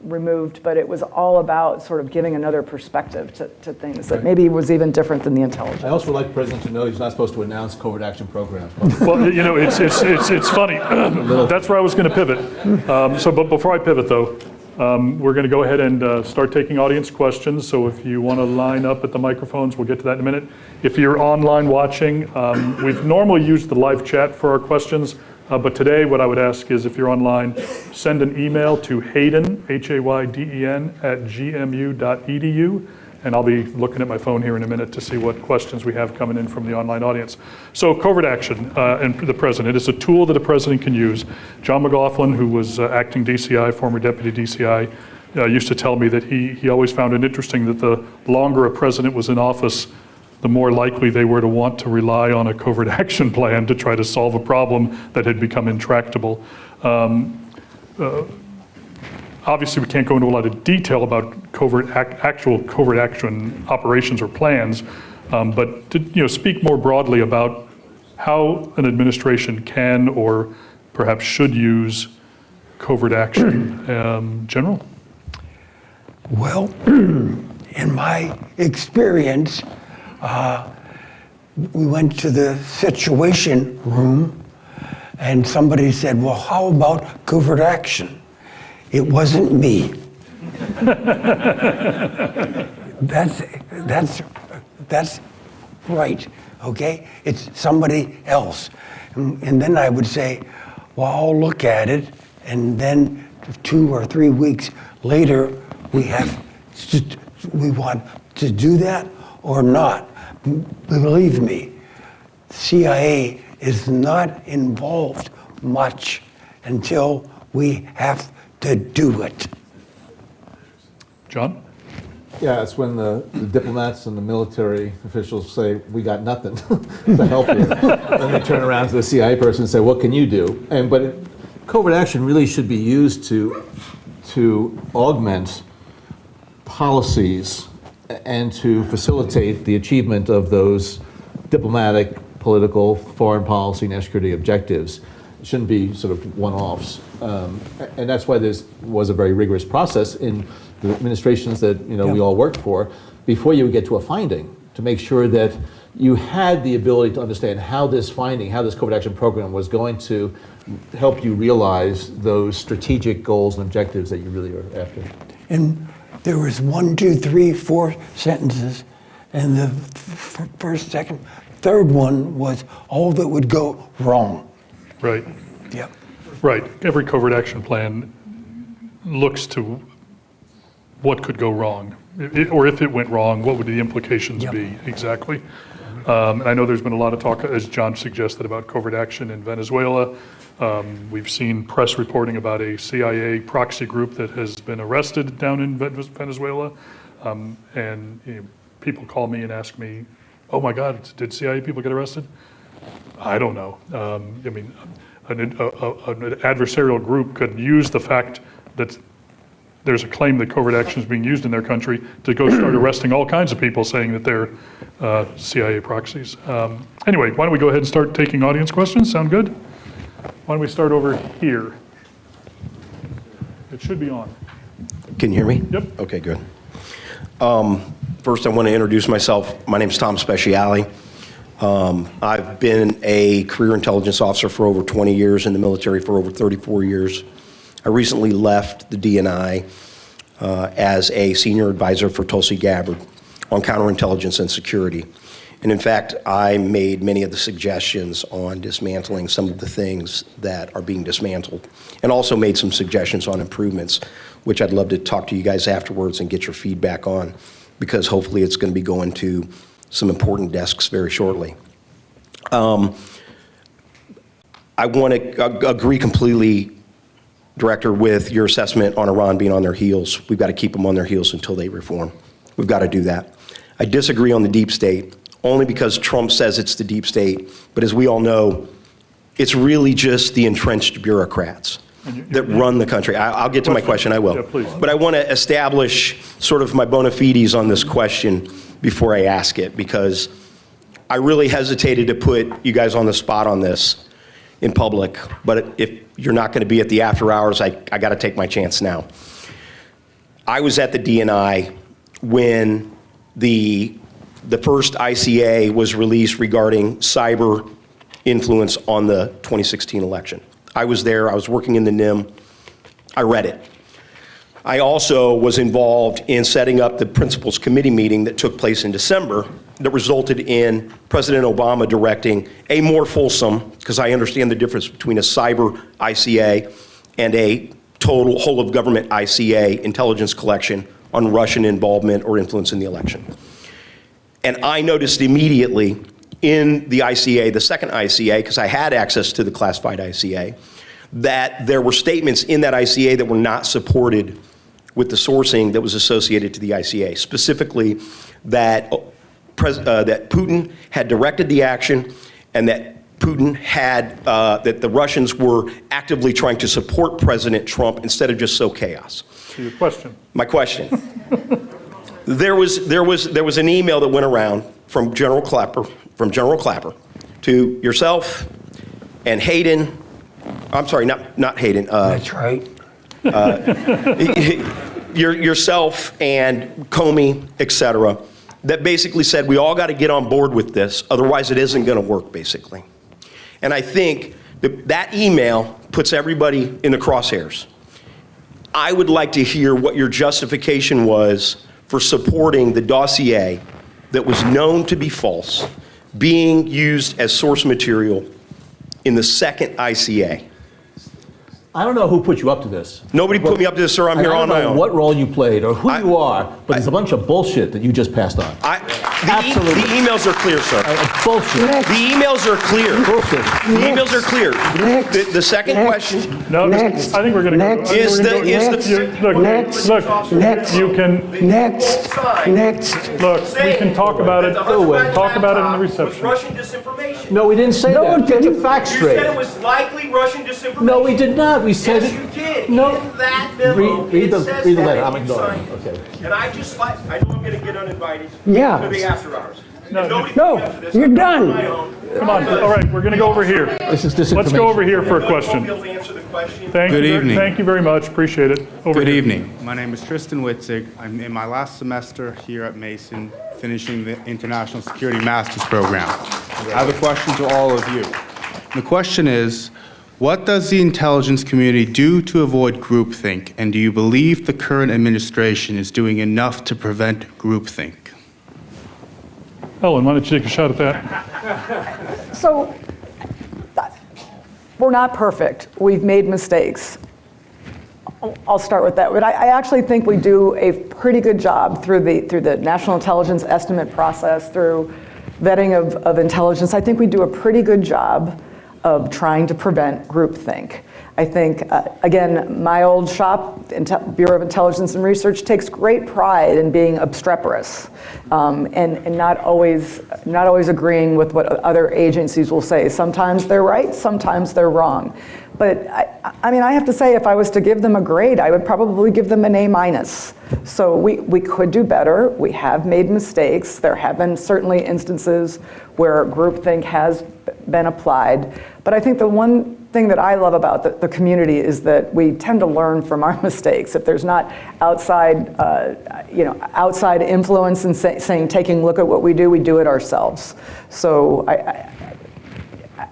Removed, but it was all about sort of giving another perspective to things that maybe was even different than the intelligence. I also would like the president to know he's not supposed to announce covert action programs. Well, it's funny. That's where I was going to pivot. But before I pivot, though, we're going to go ahead and start taking audience questions. So if you want to line up at the microphones, we'll get to that in a minute. If you're online watching, we've normally used the live chat for our questions. But today, what I would ask is if you're online, send an email to Hayden, Hayden, @gmu.edu, and I'll be looking at my phone here in a minute to see what questions we have coming in from the online audience. So covert action and the president, it is a tool that a president can use. John McLaughlin, who was acting DCI, former deputy DCI, used to tell me that he always found it interesting that the longer a president was in office, the more likely they were to want to rely on a covert action plan to try to solve a problem that had become intractable. Obviously, we can't go into a lot of detail about actual covert action operations or plans, but to speak more broadly about how an administration can or perhaps should use covert action. General? Well, in my experience, we went to the Situation Room and somebody said, well, how about covert action? It wasn't me. That's right, okay? It's somebody else. And then I would say, well, I'll look at it, and then 2 or 3 weeks later, we want to do that or not. Believe me, CIA is not involved much until we have to do it. John? Yeah, it's when the diplomats and the military officials say, we got nothing to help you. And they turn around to the CIA person and say, what can you do? But covert action really should be used to augment policies and to facilitate the achievement of those diplomatic, political, foreign policy, national security objectives. It shouldn't be sort of one-offs. And that's why there was a very rigorous process in the administrations that we all worked for before you would get to a finding, to make sure that you had the ability to understand how this covert action program was going to help you realize those strategic goals and objectives that you really are after. And there was 1, 2, 3, 4 sentences, and the first, second, third one was all that would go wrong. Right. Yep. Right. Every covert action plan looks to what could go wrong, or if it went wrong, what would the implications be exactly? And I know there's been a lot of talk, as John suggested, about covert action in Venezuela. We've seen press reporting about a CIA proxy group that has been arrested down in Venezuela. And people call me and ask me, oh my God, did CIA people get arrested? I don't know. I mean, an adversarial group could use the fact that there's a claim that covert action is being used in their country to go start arresting all kinds of people saying that they're CIA proxies. Anyway, why don't we go ahead and start taking audience questions? Sound good? Why don't we start over here? It should be on. Can you hear me? Yep. Okay, good. First, I want to introduce myself. My name is Tom Speciale. I've been a career intelligence officer for over 20 years, in the military for over 34 years. I recently left the DNI as a senior advisor for Tulsi Gabbard on counterintelligence and security. And in fact, I made many of the suggestions on dismantling some of the things that are being dismantled, and also made some suggestions on improvements, which I'd love to talk to you guys afterwards and get your feedback on, because hopefully it's going to be going to some important desks very shortly. I want to agree completely, Director, with your assessment on Iran being on their heels. We've got to keep them on their heels until they reform. We've got to do that. I disagree on the deep state, only because Trump says it's the deep state. But as we all know, it's really just the entrenched bureaucrats that run the country. I'll get to my question, I will. Yeah, please. But I want to establish sort of my bona fides on this question before I ask it, because I really hesitated to put you guys on the spot on this in public, but if you're not going to be at the after hours, I got to take my chance now. I was at the DNI when the first ICA was released regarding cyber influence on the 2016 election. I was there, I was working in the NIM, I read it. I also was involved in setting up the Principals Committee meeting that took place in December that resulted in President Obama directing a more fulsome, because I understand the difference between a cyber ICA and a total whole-of-government ICA intelligence collection on Russian involvement or influence in the election. And I noticed immediately in the ICA, the second ICA, because I had access to the classified ICA, that there were statements in that ICA that were not supported with the sourcing that was associated to the ICA, specifically that that Putin had directed the action, and that Putin had, that the Russians were actively trying to support President Trump instead of just sow chaos. To your question. My question. There was an email that went around from General Clapper to yourself and Hayden. I'm sorry, not Hayden. That's right. Yourself and Comey, et cetera, that basically said we all got to get on board with this, otherwise it isn't going to work, basically. And I think that email puts everybody in the crosshairs. I would like to hear what your justification was for supporting the dossier that was known to be false being used as source material in the second ICA. I don't know who put you up to this. Nobody put me up to this, sir. I'm here on my I don't own. know what role you played or who you are, but it's a bunch of bullshit that you just passed on. Absolutely. The emails are clear, sir. Bullshit. The emails are clear. Bullshit. The emails are clear. Next. The second Next. question No, Next. I think we're going to go. Next. is Look, Next. look, Next. you can, Next. look, we can talk about it, talk about it in the reception. Russian disinformation. No, we didn't say No, that. it Get your didn't. facts You said it straight. was likely Russian disinformation. No, we did not. We said Yes, it. you did. No. In that memo, Read the it says read the that letter. and I'm you ignoring. signed it. Okay. And I just like, I know I'm going to get uninvited Yeah. to the after hours. No, And nobody no, put me up to this. you're I'm done. on my own. Come on, all right, we're going to go over here. This is disinformation. Let's go over here for a Nobody won't question. be able to answer the question. Thank Good you, evening. Thank you very much, appreciate it. Over Good here. evening. My name is Tristan Witzig. I'm in my last semester here at Mason, finishing the International Security Master's Program. I have a question to all of you. The question is, what does the intelligence community do to avoid groupthink, and do you believe the current administration is doing enough to prevent groupthink? Ellen, why don't you take a shot at that? So, we're not perfect. We've made mistakes. I'll start with that. But I actually think we do a pretty good job through the National Intelligence Estimate process, through vetting of intelligence. I think we do a pretty good job of trying to prevent groupthink. I think, again, my old shop, Bureau of Intelligence and Research, takes great pride in being obstreperous and not always agreeing with what other agencies will say. Sometimes they're right, sometimes they're wrong. But I mean, I have to say, if I was to give them a grade, I would probably give them an A-. So we could do better. We have made mistakes. There have been certainly instances where groupthink has been applied. But I think the one thing that I love about the community is that we tend to learn from our mistakes. If there's not outside influence and taking a look at what we do it ourselves. So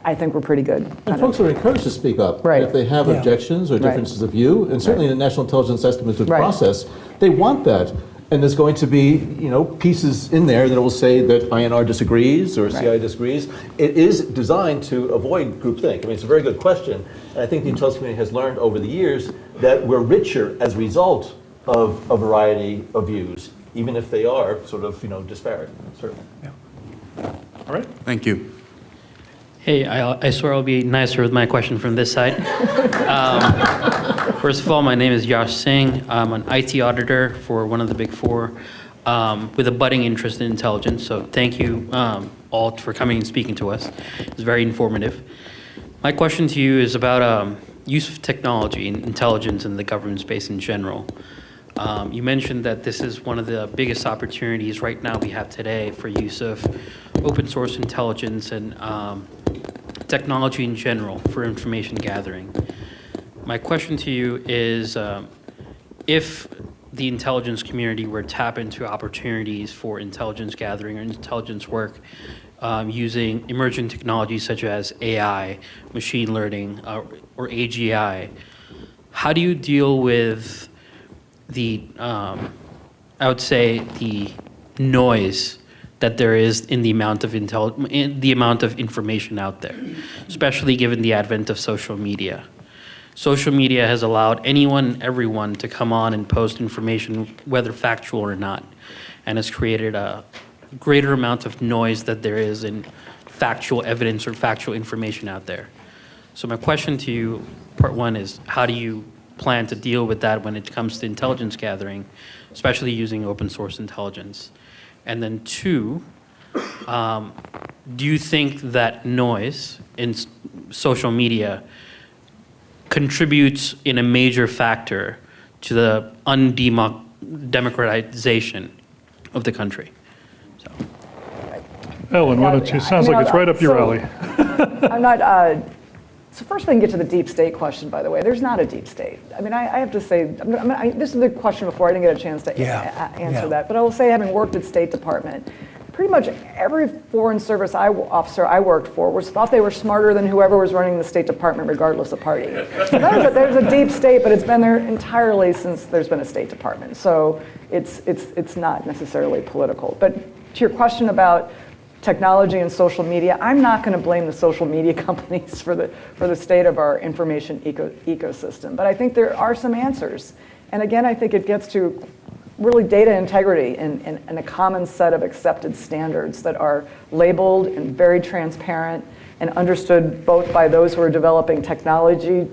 I think we're pretty good. And folks are encouraged to speak up. Right. If they have objections or differences of view, and certainly in the National Intelligence Estimates Right. process, they want that. And there's going to be, pieces in there that will say that INR disagrees or CI disagrees. It is designed to avoid groupthink. I mean, it's a very good question. And I think the intelligence community has learned over the years that we're richer as a result of a variety of views, even if they are sort of, disparate, certainly. All right. Thank you. Hey, I swear I'll be nicer with my question from this side. First of all, my name is Josh Singh. I'm an IT auditor for one of the Big Four with a budding interest in intelligence. So thank you all for coming and speaking to us. It's very informative. My question to you is about use of technology and intelligence in the government space in general. You mentioned that this is one of the biggest opportunities right now we have today for use of open source intelligence and technology in general for information gathering. My question to you is, if the intelligence community were to tap into opportunities for intelligence gathering or intelligence work using emerging technologies such as AI, machine learning, or AGI, how do you deal with the, I would say, the noise that there is in the amount of information out there, especially given the advent of social media? Social media has allowed anyone and everyone to come on and post information, whether factual or not, and has created a greater amount of noise that there is in factual evidence or factual information out there. So my question to you, part one, is how do you plan to deal with that when it comes to intelligence gathering, especially using open source intelligence? And then two, do you think that noise in social media contributes in a major factor to the undemocratization of the country? So. Ellen, why don't you, sounds like it's right up your alley. I'm not, so first we can get to the deep state question, by the way. There's not a deep state. I mean, I have to say, this is the question before, I didn't get a chance to answer that, but I will say, having worked at State Department, pretty much every foreign service officer I worked for thought they were smarter than whoever was running the State Department, regardless of party. So there's a deep state, but it's been there entirely since there's been a State Department. So it's not necessarily political. But to your question about technology and social media, I'm not going to blame the social media companies for the state of our information ecosystem. But I think there are some answers. And again, I think it gets to really data integrity and a common set of accepted standards that are labeled and very transparent and understood both by those who are developing technology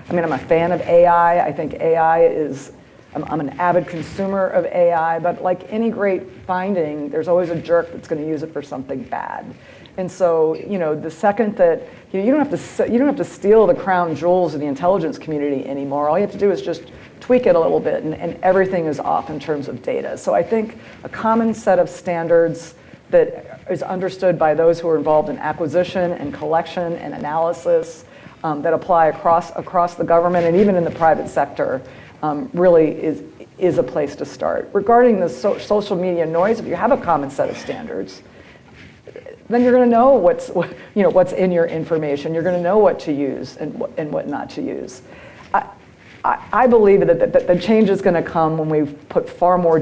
I'm a fan of AI. I think AI is, I'm an avid consumer of AI, but like any great finding, there's always a jerk that's going to use it for something bad. And so, the second that, you don't have to steal the crown jewels of the intelligence community anymore. All you have to do is just tweak it a little bit, and everything is off in terms of data. So I think a common set of standards that is understood by those who are involved in acquisition and collection and analysis that apply across the government and even in the private sector really is a place to start. Regarding the social media noise, if you have a common set of standards, then you're going to know what's in your information. You're going to know what to use and what not to use. I believe that the change is going to come when we put far more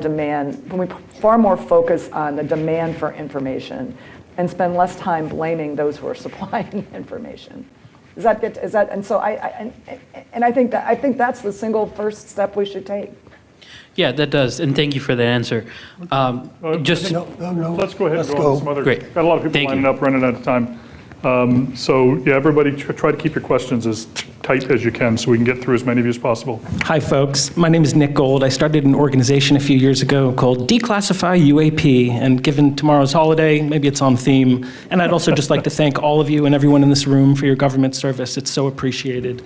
focus on the demand for information and spend less time blaming those who are supplying information. And so I think that's the single first step we should take. Yeah, that does, and thank you for that answer. No. Let's go ahead and Let's go on to some other. Great. Got a lot of people Thank lining you. up, running out of time. So yeah, everybody try to keep your questions as tight as you can so we can get through as many of you as possible. Hi, folks. My name is Nick Gold. I started an organization a few years ago called Declassify UAP, and given tomorrow's holiday, maybe it's on theme. And I'd also just like to thank all of you and everyone in this room for your government service. It's so appreciated.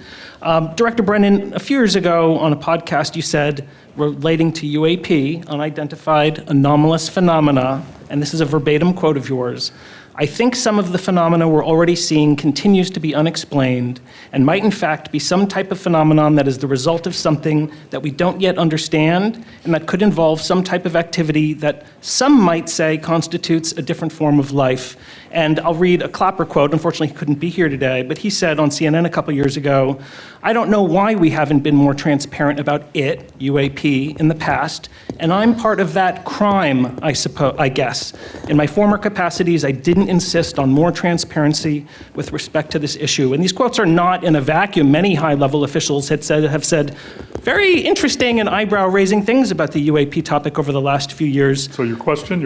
Director Brennan, a few years ago on a podcast, you said, relating to UAP, unidentified anomalous phenomena, and this is a verbatim quote of yours, "I think some of the phenomena we're already seeing continues to be unexplained and might in fact be some type of phenomenon that is the result of something that we don't yet understand and that could involve some type of activity that some might say constitutes a different form of life. And I'll read a Clapper quote. Unfortunately, he couldn't be here today, but he said on CNN a couple years ago, "I don't know why we haven't been more transparent about it, UAP, in the past, and I'm part of that crime, I guess. In my former capacities, I didn't insist on more transparency with respect to this issue." And these quotes are not in a vacuum. Many high-level officials have said very interesting and eyebrow-raising things about the UAP topic over the last few years. So your question?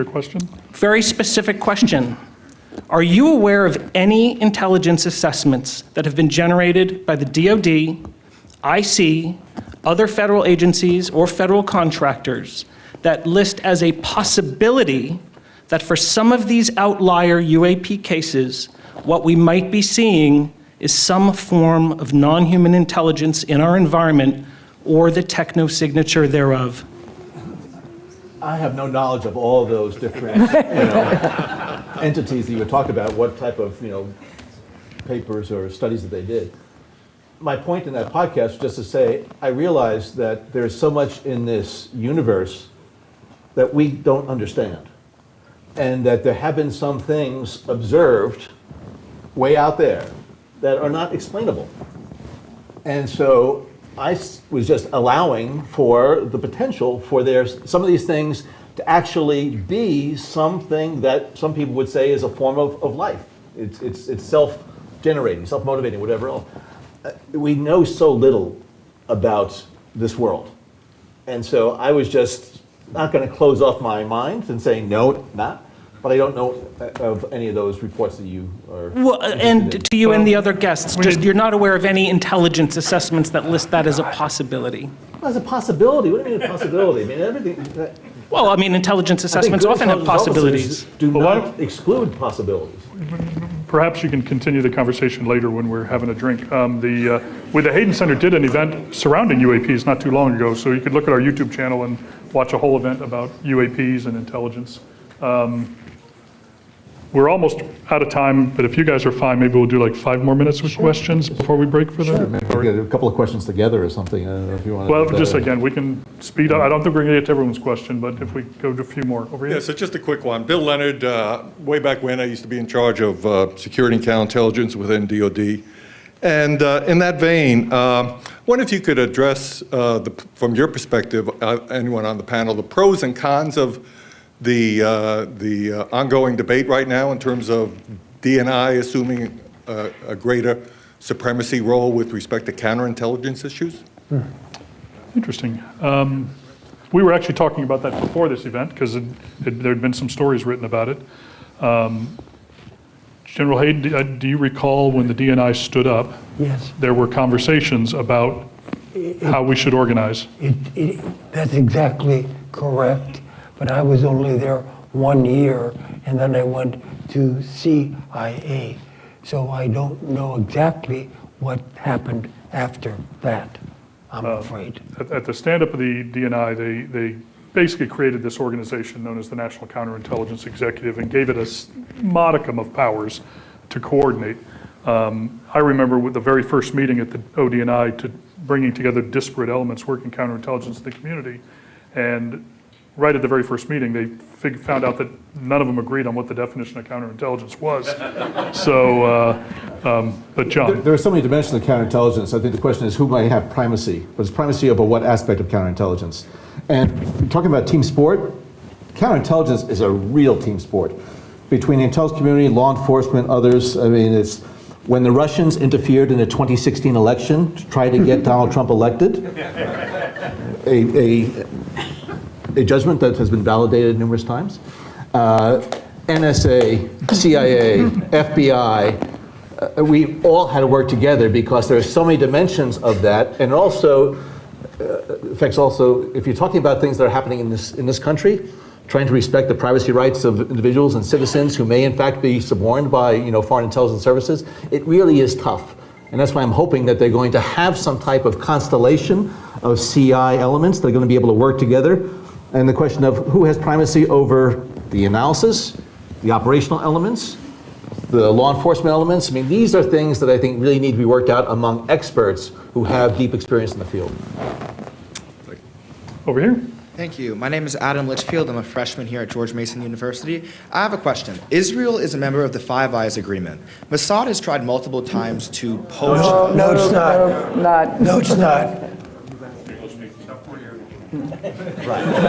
Very specific question. Are you aware of any intelligence assessments that have been generated by the DoD, IC, other federal agencies, or federal contractors that list as a possibility that for some of these outlier UAP cases, what we might be seeing is some form of non-human intelligence in our environment or the technosignature thereof? I have no knowledge of all those different, entities that you would talk about, what type of, papers or studies that they did. My point in that podcast was just to say, I realize that there's so much in this universe that we don't understand. And that there have been some things observed way out there that are not explainable. And so I was just allowing for the potential for some of these things to actually be something that some people would say is a form of life. It's self-generating, self-motivating, whatever else. We know so little about this world. And so I was just not going to close off my mind and say, no, not. But I don't know of any of those reports that you are. Well, and to you and the other guests, just you're not aware of any intelligence assessments that list that as a possibility? As a possibility? What do you mean a possibility? I mean, everything. Well, I mean, intelligence assessments often have possibilities. Do not exclude possibilities. Perhaps you can continue the conversation later when we're having a drink. The Hayden Center did an event surrounding UAPs not too long ago, so you could look at our YouTube channel and watch a whole event about UAPs and intelligence. We're almost out of time, but if you guys are fine, maybe we'll do like 5 more minutes with questions before we break for that. Maybe we get a couple of questions together or something. I don't know if you want to. Well, just again, we can speed up. I don't think we're going to get to everyone's question, but if we go to a few more. Over here. Yeah, so just a quick one. Bill Leonard, way back when, I used to be in charge of security and counterintelligence within DoD. And in that vein, wonder if you could address, from your perspective, anyone on the panel, the pros and cons of the ongoing debate right now in terms of DNI assuming a greater supremacy role with respect to counterintelligence issues? Interesting. We were actually talking about that before this event because there had been some stories written about it. General Hayden, do you recall when the DNI stood up? Yes. There were conversations about how we should organize. That's exactly correct. But I was only there 1 year, and then I went to CIA. So I don't know exactly what happened after that, I'm afraid. At the stand-up of the DNI, they basically created this organization known as the National Counterintelligence Executive and gave it a modicum of powers to coordinate. I remember with the very first meeting at the ODNI to bringing together disparate elements working counterintelligence in the community. And right at the very first meeting, they found out that none of them agreed on what the definition of counterintelligence was. So, but John. There are so many dimensions of counterintelligence. I think the question is who might have primacy? But it's primacy over what aspect of counterintelligence? And talking about team sport, counterintelligence is a real team sport. Between the intelligence community, law enforcement, others, I mean, it's when the Russians interfered in the 2016 election to try to get Donald Trump elected, a judgment that has been validated numerous times. NSA, CIA, FBI, we all had to work together because there are so many dimensions of that, and also affects also, if you're talking about things that are happening in this country, trying to respect the privacy rights of individuals and citizens who may in fact be suborned by foreign intelligence services, it really is tough. And that's why I'm hoping that they're going to have some type of constellation of CI elements that are going to be able to work together. And the question of who has primacy over the analysis, the operational elements, the law enforcement elements. I mean, these are things that I think really need to be worked out among experts who have deep experience in the field. Over here. Thank you. My name is Adam Litchfield. I'm a freshman here at George Mason University. I have a question. Israel is a member of the Five Eyes Agreement. Mossad has tried multiple times to poach. No, it's not. Not. No, it's not.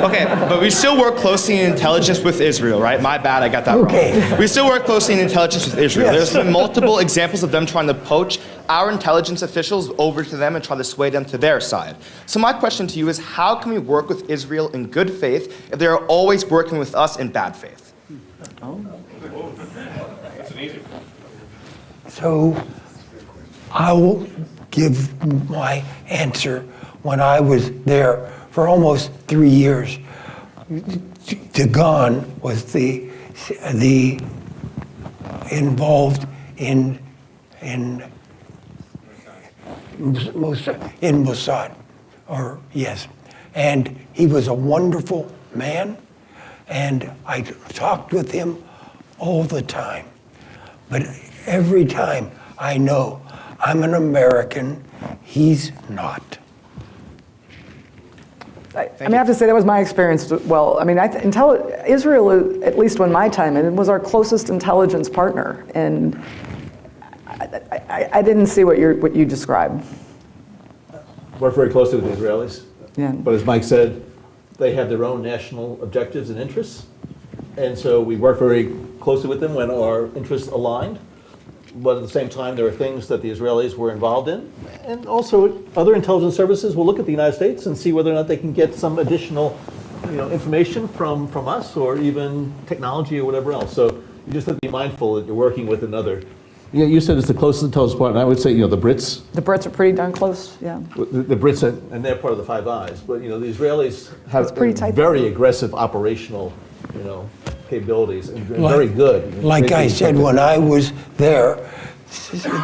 Okay, but we still work closely in intelligence with Israel, right? My bad, I got that Okay. wrong. We still work closely in intelligence with Israel. Yes. There's been multiple examples of them trying to poach our intelligence officials over to them and try to sway them to their side. So my question to you is, how can we work with Israel in good faith if they're always working with us in bad faith? So I will give my answer. When I was there for almost 3 years, Dagon was the involved in Mossad, or yes, and he was a wonderful man, and I talked with him all the time. But every time I know I'm an American, he's not. I mean, I have to say that was my experience. Well, I mean, Israel, at least when my time, it was our closest intelligence partner, and I didn't see what you described. Work very closely with the Israelis. Yeah. But as Mike said, they have their own national objectives and interests. And so we work very closely with them when our interests aligned. But at the same time, there are things that the Israelis were involved in. And also, other intelligence services will look at the United States and see whether or not they can get some additional information from us, or even technology or whatever else. So you just have to be mindful that you're working with another. Yeah, you said it's the closest intelligence partner. I would say, the Brits. The Brits are pretty darn close, yeah. The Brits, and they're part of the Five Eyes. But, the Israelis have pretty tight. very aggressive operational, capabilities, and very good. Like I said, when I was there,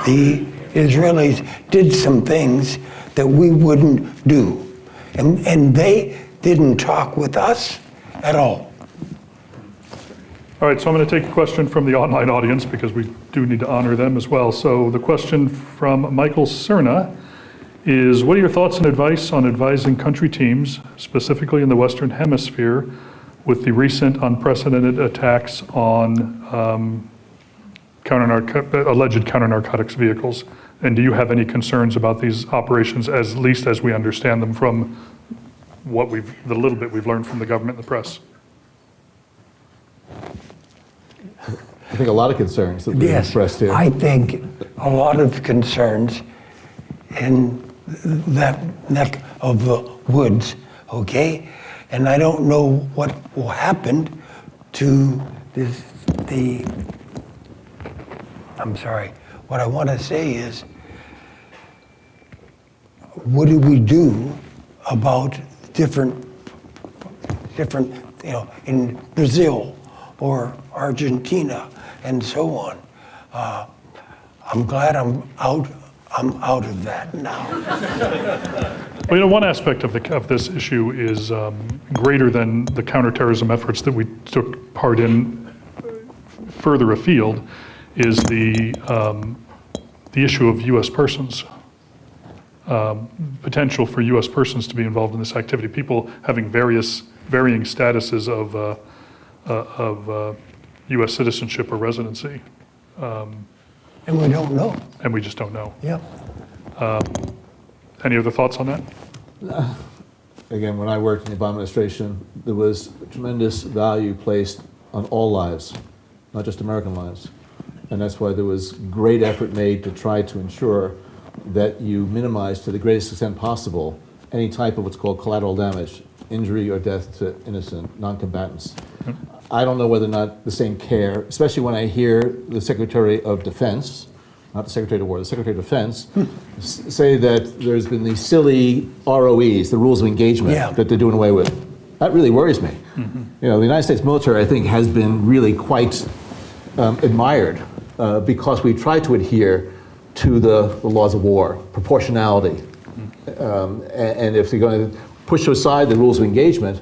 the Israelis did some things that we wouldn't do. And they didn't talk with us at all. All right, so I'm going to take a question from the online audience because we do need to honor them as well. So the question from Michael Cerna is, what are your thoughts and advice on advising country teams, specifically in the Western Hemisphere, with the recent unprecedented attacks on alleged counter-narcotics vehicles? And do you have any concerns about these operations, at least as we understand them from the little bit we've learned from the government and the press? I think a lot of concerns that we've expressed here. I think a lot of concerns in that neck of the woods, okay? And I don't know what will happen to I'm sorry. What I want to say is, what do we do about different, in Brazil or Argentina and so on? I'm glad I'm out of that now. Well, one aspect of this issue is greater than the counterterrorism efforts that we took part in further afield, is the issue of U.S. persons, potential for U.S. persons to be involved in this activity, people having varying statuses of U.S. citizenship or residency. And we don't know. And we just don't know. Yeah. Any other thoughts on that? Again, when I worked in the Obama administration, there was tremendous value placed on all lives, not just American lives. And that's why there was great effort made to try to ensure that you minimize to the greatest extent possible any type of what's called collateral damage, injury or death to innocent non-combatants. I don't know whether or not the same care, especially when I hear the Secretary of Defense, not the Secretary of War, the Secretary of Defense, say that there's been these silly ROEs, the rules of engagement, that they're doing away with. That really worries me. The United States military, I think, has been really quite admired because we try to adhere to the laws of war, proportionality. And if you're going to push aside the rules of engagement,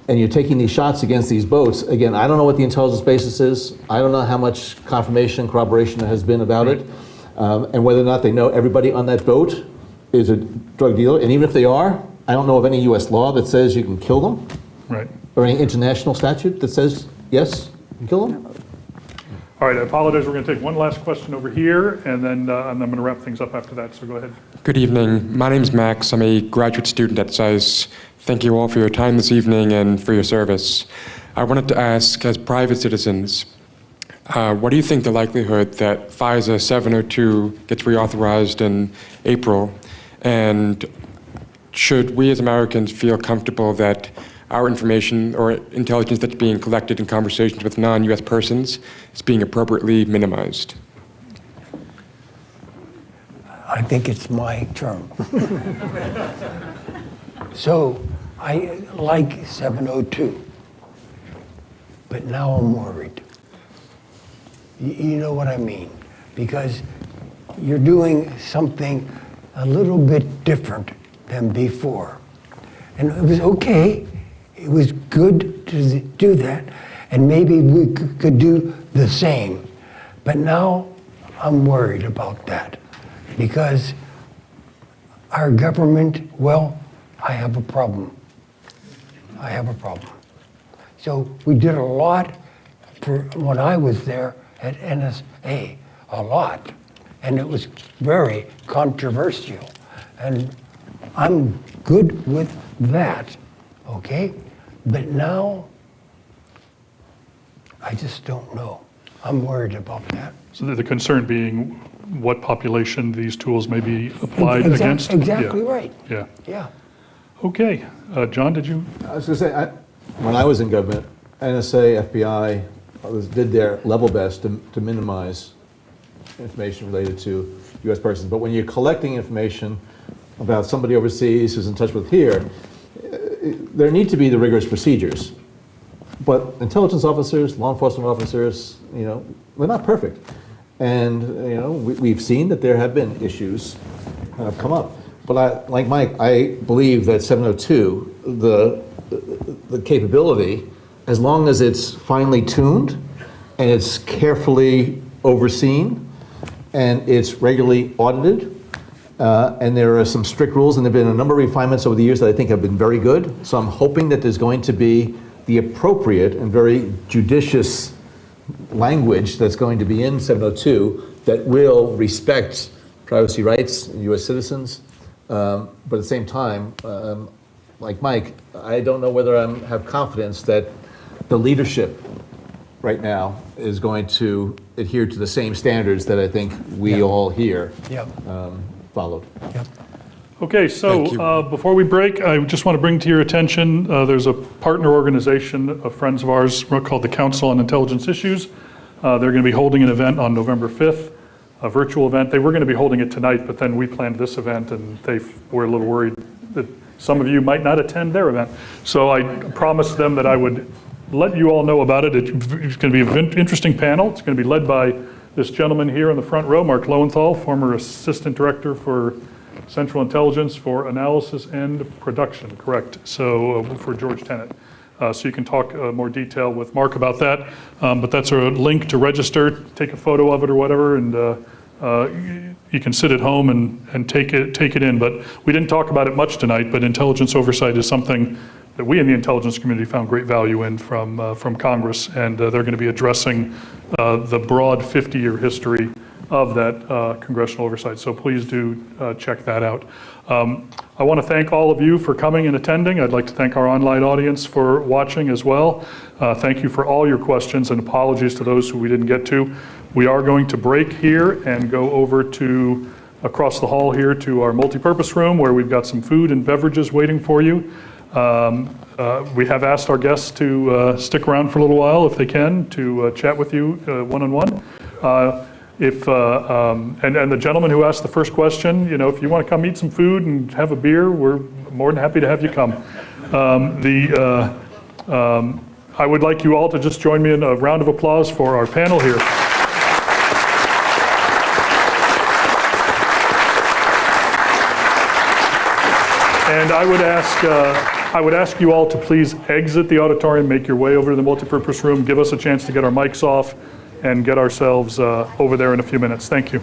and you're taking these shots against these boats, again, I don't know what the intelligence basis is. I don't know how much confirmation, corroboration there has been about it, and whether or not they know everybody on that boat is a drug dealer. And even if they are, I don't know of any US law that says you can kill them, Right. or any international statute that says, yes, you can kill them. All right, I apologize. We're going to take one last question over here, and then I'm going to wrap things up after that, so go ahead. Good evening. My name is Max. I'm a graduate student at SAIS. Thank you all for your time this evening and for your service. I wanted to ask, as private citizens, what do you think the likelihood that FISA 702 gets reauthorized in April? And should we as Americans feel comfortable that our information or intelligence that's being collected in conversations with non-US persons is being appropriately minimized? I think it's my turn. So I like 702, but now I'm worried. You know what I mean? Because you're doing something a little bit different than before. And it was okay. It was good to do that. And maybe we could do the same. But now I'm worried about that. Because our government, well, I have a problem. I have a problem. So we did a lot for when I was there at NSA, a lot. And it was very controversial. And I'm good with that, okay? But now, I just don't know. I'm worried about that. So the concern being what population these tools may be applied against? Exactly Yeah. right. Yeah. Yeah. Okay. John, did you? I was going to say, when I was in government, NSA, FBI did their level best to minimize information related to U.S. persons. But when you're collecting information about somebody overseas who's in touch with here, there need to be the rigorous procedures. But intelligence officers, law enforcement officers, they're not perfect. And, we've seen that there have been issues that have come up. But like Mike, I believe that 702, the capability, as long as it's finely tuned and it's carefully overseen and it's regularly audited, and there are some strict rules, and there have been a number of refinements over the years that I think have been very good. So I'm hoping that there's going to be the appropriate and very judicious language that's going to be in 702 that will respect privacy rights of U.S. citizens. But at the same time, like Mike, I don't know whether I have confidence that the leadership right now is going to adhere to the same standards that I think we all here Yep. followed. Yep. Okay, so before we break, I just want to bring to your attention, there's a partner organization of friends of ours called the Council on Intelligence Issues. They're going to be holding an event on November 5th, a virtual event. They were going to be holding it tonight, but then we planned this event, and they were a little worried that some of you might not attend their event. So I promised them that I would let you all know about it. It's going to be an interesting panel. It's going to be led by this gentleman here in the front row, Mark Lowenthal, former Assistant Director for Central Intelligence for Analysis and Production, correct? So for George Tenet. So you can talk more detail with Mark about that. But that's a link to register, take a photo of it or whatever, and you can sit at home and take it in. But we didn't talk about it much tonight, but intelligence oversight is something that we in the intelligence community found great value in from Congress, and they're going to be addressing the broad 50-year history of that congressional oversight. So please do check that out. I want to thank all of you for coming and attending. I'd like to thank our online audience for watching as well. Thank you for all your questions, and apologies to those who we didn't get to. We are going to break here and go over to across the hall here to our multipurpose room where we've got some food and beverages waiting for you. We have asked our guests to stick around for a little while if they can to chat with you one-on-one. And the gentleman who asked the first question, if you want to come eat some food and have a beer, we're more than happy to have you come. I would like you all to just join me in a round of applause for our panel here. And I would ask you all to please exit the auditorium, make your way over to the multipurpose room, give us a chance to get our mics off, and get ourselves over there in a few minutes. Thank you.